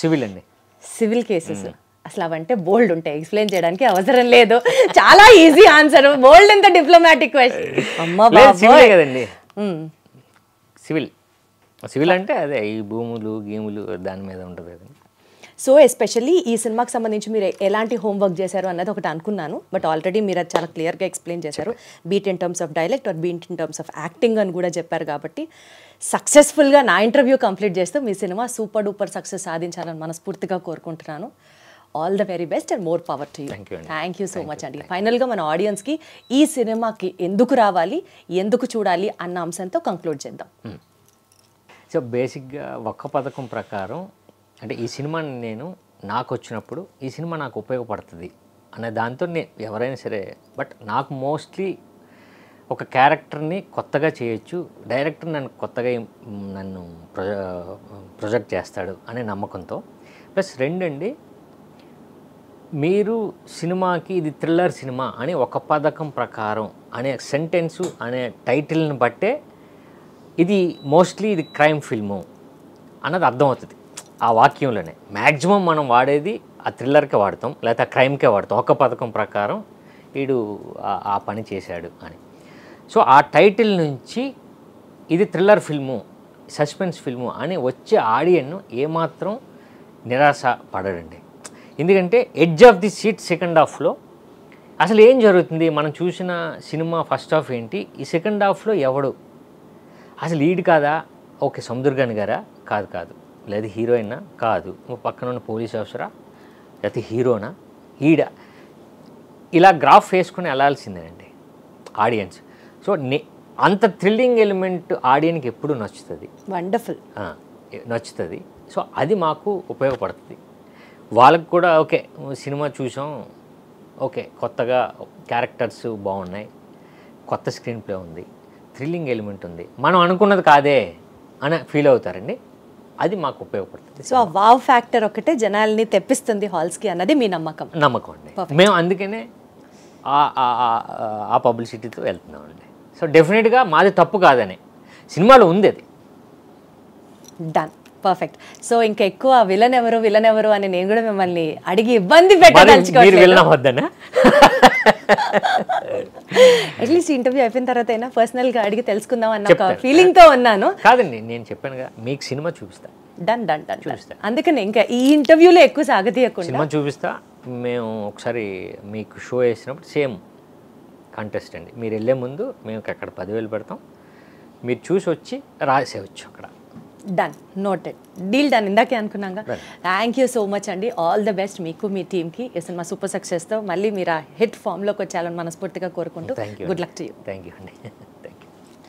సివిల్ అండి. సివిల్ కేసెస్ అసలు అవంటే బోల్డ్ ఉంటాయి, ఎక్స్ప్లెయిన్ చేయడానికి అవసరం లేదు, చాలా ఈజీ ఆన్సర్. బోల్డ్ ఎంత డిప్లొమాటిక్ క్వశ్చన్ కదండి. సివిల్ అంటే అదే ఈ భూములు గీములు దాని మీద ఉంటుంది కదండి. సో ఎస్పెషల్లీ ఈ సినిమాకి సంబంధించి మీరు ఎలాంటి హోంవర్క్ చేశారు అన్నది ఒకటి అనుకున్నాను, బట్ ఆల్రెడీ మీరు అది చాలా క్లియర్గా ఎక్స్ప్లెయిన్ చేశారు. Be it in terms of dialect or be it in terms of acting అని కూడా చెప్పారు. కాబట్టి సక్సెస్ఫుల్గా నా ఇంటర్వ్యూ కంప్లీట్ చేస్తూ మీ సినిమా సూపర్ డూపర్ సక్సెస్ సాధించాలని మనస్ఫూర్తిగా కోరుకుంటున్నాను. All the very best and more power to you. Thank you so much అండి. ఫైనల్గా మన ఆడియన్స్కి ఈ సినిమాకి ఎందుకు రావాలి, ఎందుకు చూడాలి అన్న అంశంతో కంక్లూడ్ చేద్దాం. సో బేసిక్గా ఒక్క పథకం ప్రకారం అంటే ఈ సినిమాని నేను నాకు వచ్చినప్పుడు ఈ సినిమా నాకు ఉపయోగపడుతుంది అనే దాంతో ఎవరైనా సరే, బట్ నాకు మోస్ట్లీ ఒక క్యారెక్టర్ని కొత్తగా చేయొచ్చు, డైరెక్టర్ నన్ను ప్రొజెక్ట్ చేస్తాడు అనే నమ్మకంతో. ప్లస్ రెండండి, మీరు సినిమాకి ఇది థ్రిల్లర్ సినిమా అని ఒక పథకం ప్రకారం అనే సెంటెన్సు అనే టైటిల్ని బట్టే ఇది మోస్ట్లీ ఇది క్రైమ్ ఫిల్ము అన్నది అర్థమవుతుంది. ఆ వాక్యంలోనే మ్యాక్సిమం మనం వాడేది ఆ థ్రిల్లర్కే వాడతాం, లేకపోతే ఆ క్రైమ్కే వాడతాం. ఒక పథకం ప్రకారం వీడు ఆ పని చేశాడు అని. సో ఆ టైటిల్ నుంచి ఇది థ్రిల్లర్ ఫిల్ము, సస్పెన్స్ ఫిల్ము అని వచ్చే ఆడియన్ను ఏమాత్రం నిరాశ పడడండి. ఎందుకంటే edge of the seat second హాఫ్లో అసలు ఏం జరుగుతుంది, మనం చూసిన సినిమా ఫస్ట్ హాఫ్ ఏంటి, ఈ సెకండ్ హాఫ్లో ఎవడు అసలు ఈడు కాదా, ఓకే సముద్రగాని గారా, కాదు, లేదా హీరోయినా కాదు, పక్కన ఉన్న పోలీస్ ఆఫీసరా, లేకపోతే హీరోనా, ఈడ, ఇలా గ్రాఫ్ వేసుకుని వెళ్ళాల్సిందేనండి ఆడియన్స్. సో అంత థ్రిల్లింగ్ ఎలిమెంట్ ఆడియన్కి ఎప్పుడు నచ్చుతుంది, వండర్ఫుల్ నచ్చుతుంది. సో అది మాకు ఉపయోగపడుతుంది. వాళ్ళకు కూడా ఓకే సినిమా చూసాం, ఓకే కొత్తగా క్యారెక్టర్స్ బాగున్నాయి, కొత్త స్క్రీన్ ప్లే ఉంది, థ్రిల్లింగ్ ఎలిమెంట్ ఉంది, మనం అనుకున్నది కాదే అని ఫీల్ అవుతారండి. అది మాకు ఉపయోగపడుతుంది. సో ఆ వావ్ ఫ్యాక్టర్ ఒకటే జనాల్ని తెప్పిస్తుంది హాల్స్కి అన్నది మీ నమ్మకం అండి. మేము అందుకనే ఆ పబ్లిసిటీతో వెళ్తున్నామండి. సో డెఫినెట్గా మాది తప్పు కాదని సినిమాలో ఉంది అది. Done, perfect. సో ఇంకా ఎక్కువ విలన్ ఎవరు అని నేను కూడా మిమ్మల్ని అడిగి ఇబ్బంది పెట్టదలుచుకోవట్లేదు. అట్లీస్ట్ ఇంటర్వ్యూ అయిపోయిన తర్వాత అయినా పర్సనల్గా అడిగి తెలుసుకుందాం అన్న ఒక ఫీలింగ్తో ఉన్నాను. కాదండి, నేను చెప్పానుగా మీకు సినిమా చూపిస్తా. డన్ చూపిస్తా. అందుకని ఇంకా ఈ ఇంటర్వ్యూలో ఎక్కువ సాగతీయకుండా సినిమా చూపిస్తా. మేము ఒకసారి మీకు షో వేసినప్పుడు సేమ్ కంటెస్ట్ అండి. మీరు వెళ్ళే ముందు మేము అక్కడ 10,000 పెడతాం, మీరు చూసి వచ్చి రాసేవచ్చు అక్కడ. Done, noted, deal done. ఇందాకే అనుకున్నాగా. థ్యాంక్ యూ సో మచ్ అండి. ఆల్ ద బెస్ట్ మీకు, మీ టీమ్కి. ఈ సినిమా సూపర్ సక్సెస్తో మళ్ళీ మీరు ఆ హిట్ ఫామ్లోకి వచ్చాలని మనస్ఫూర్తిగా కోరుకుంటూ good luck to you. Thank you అండి.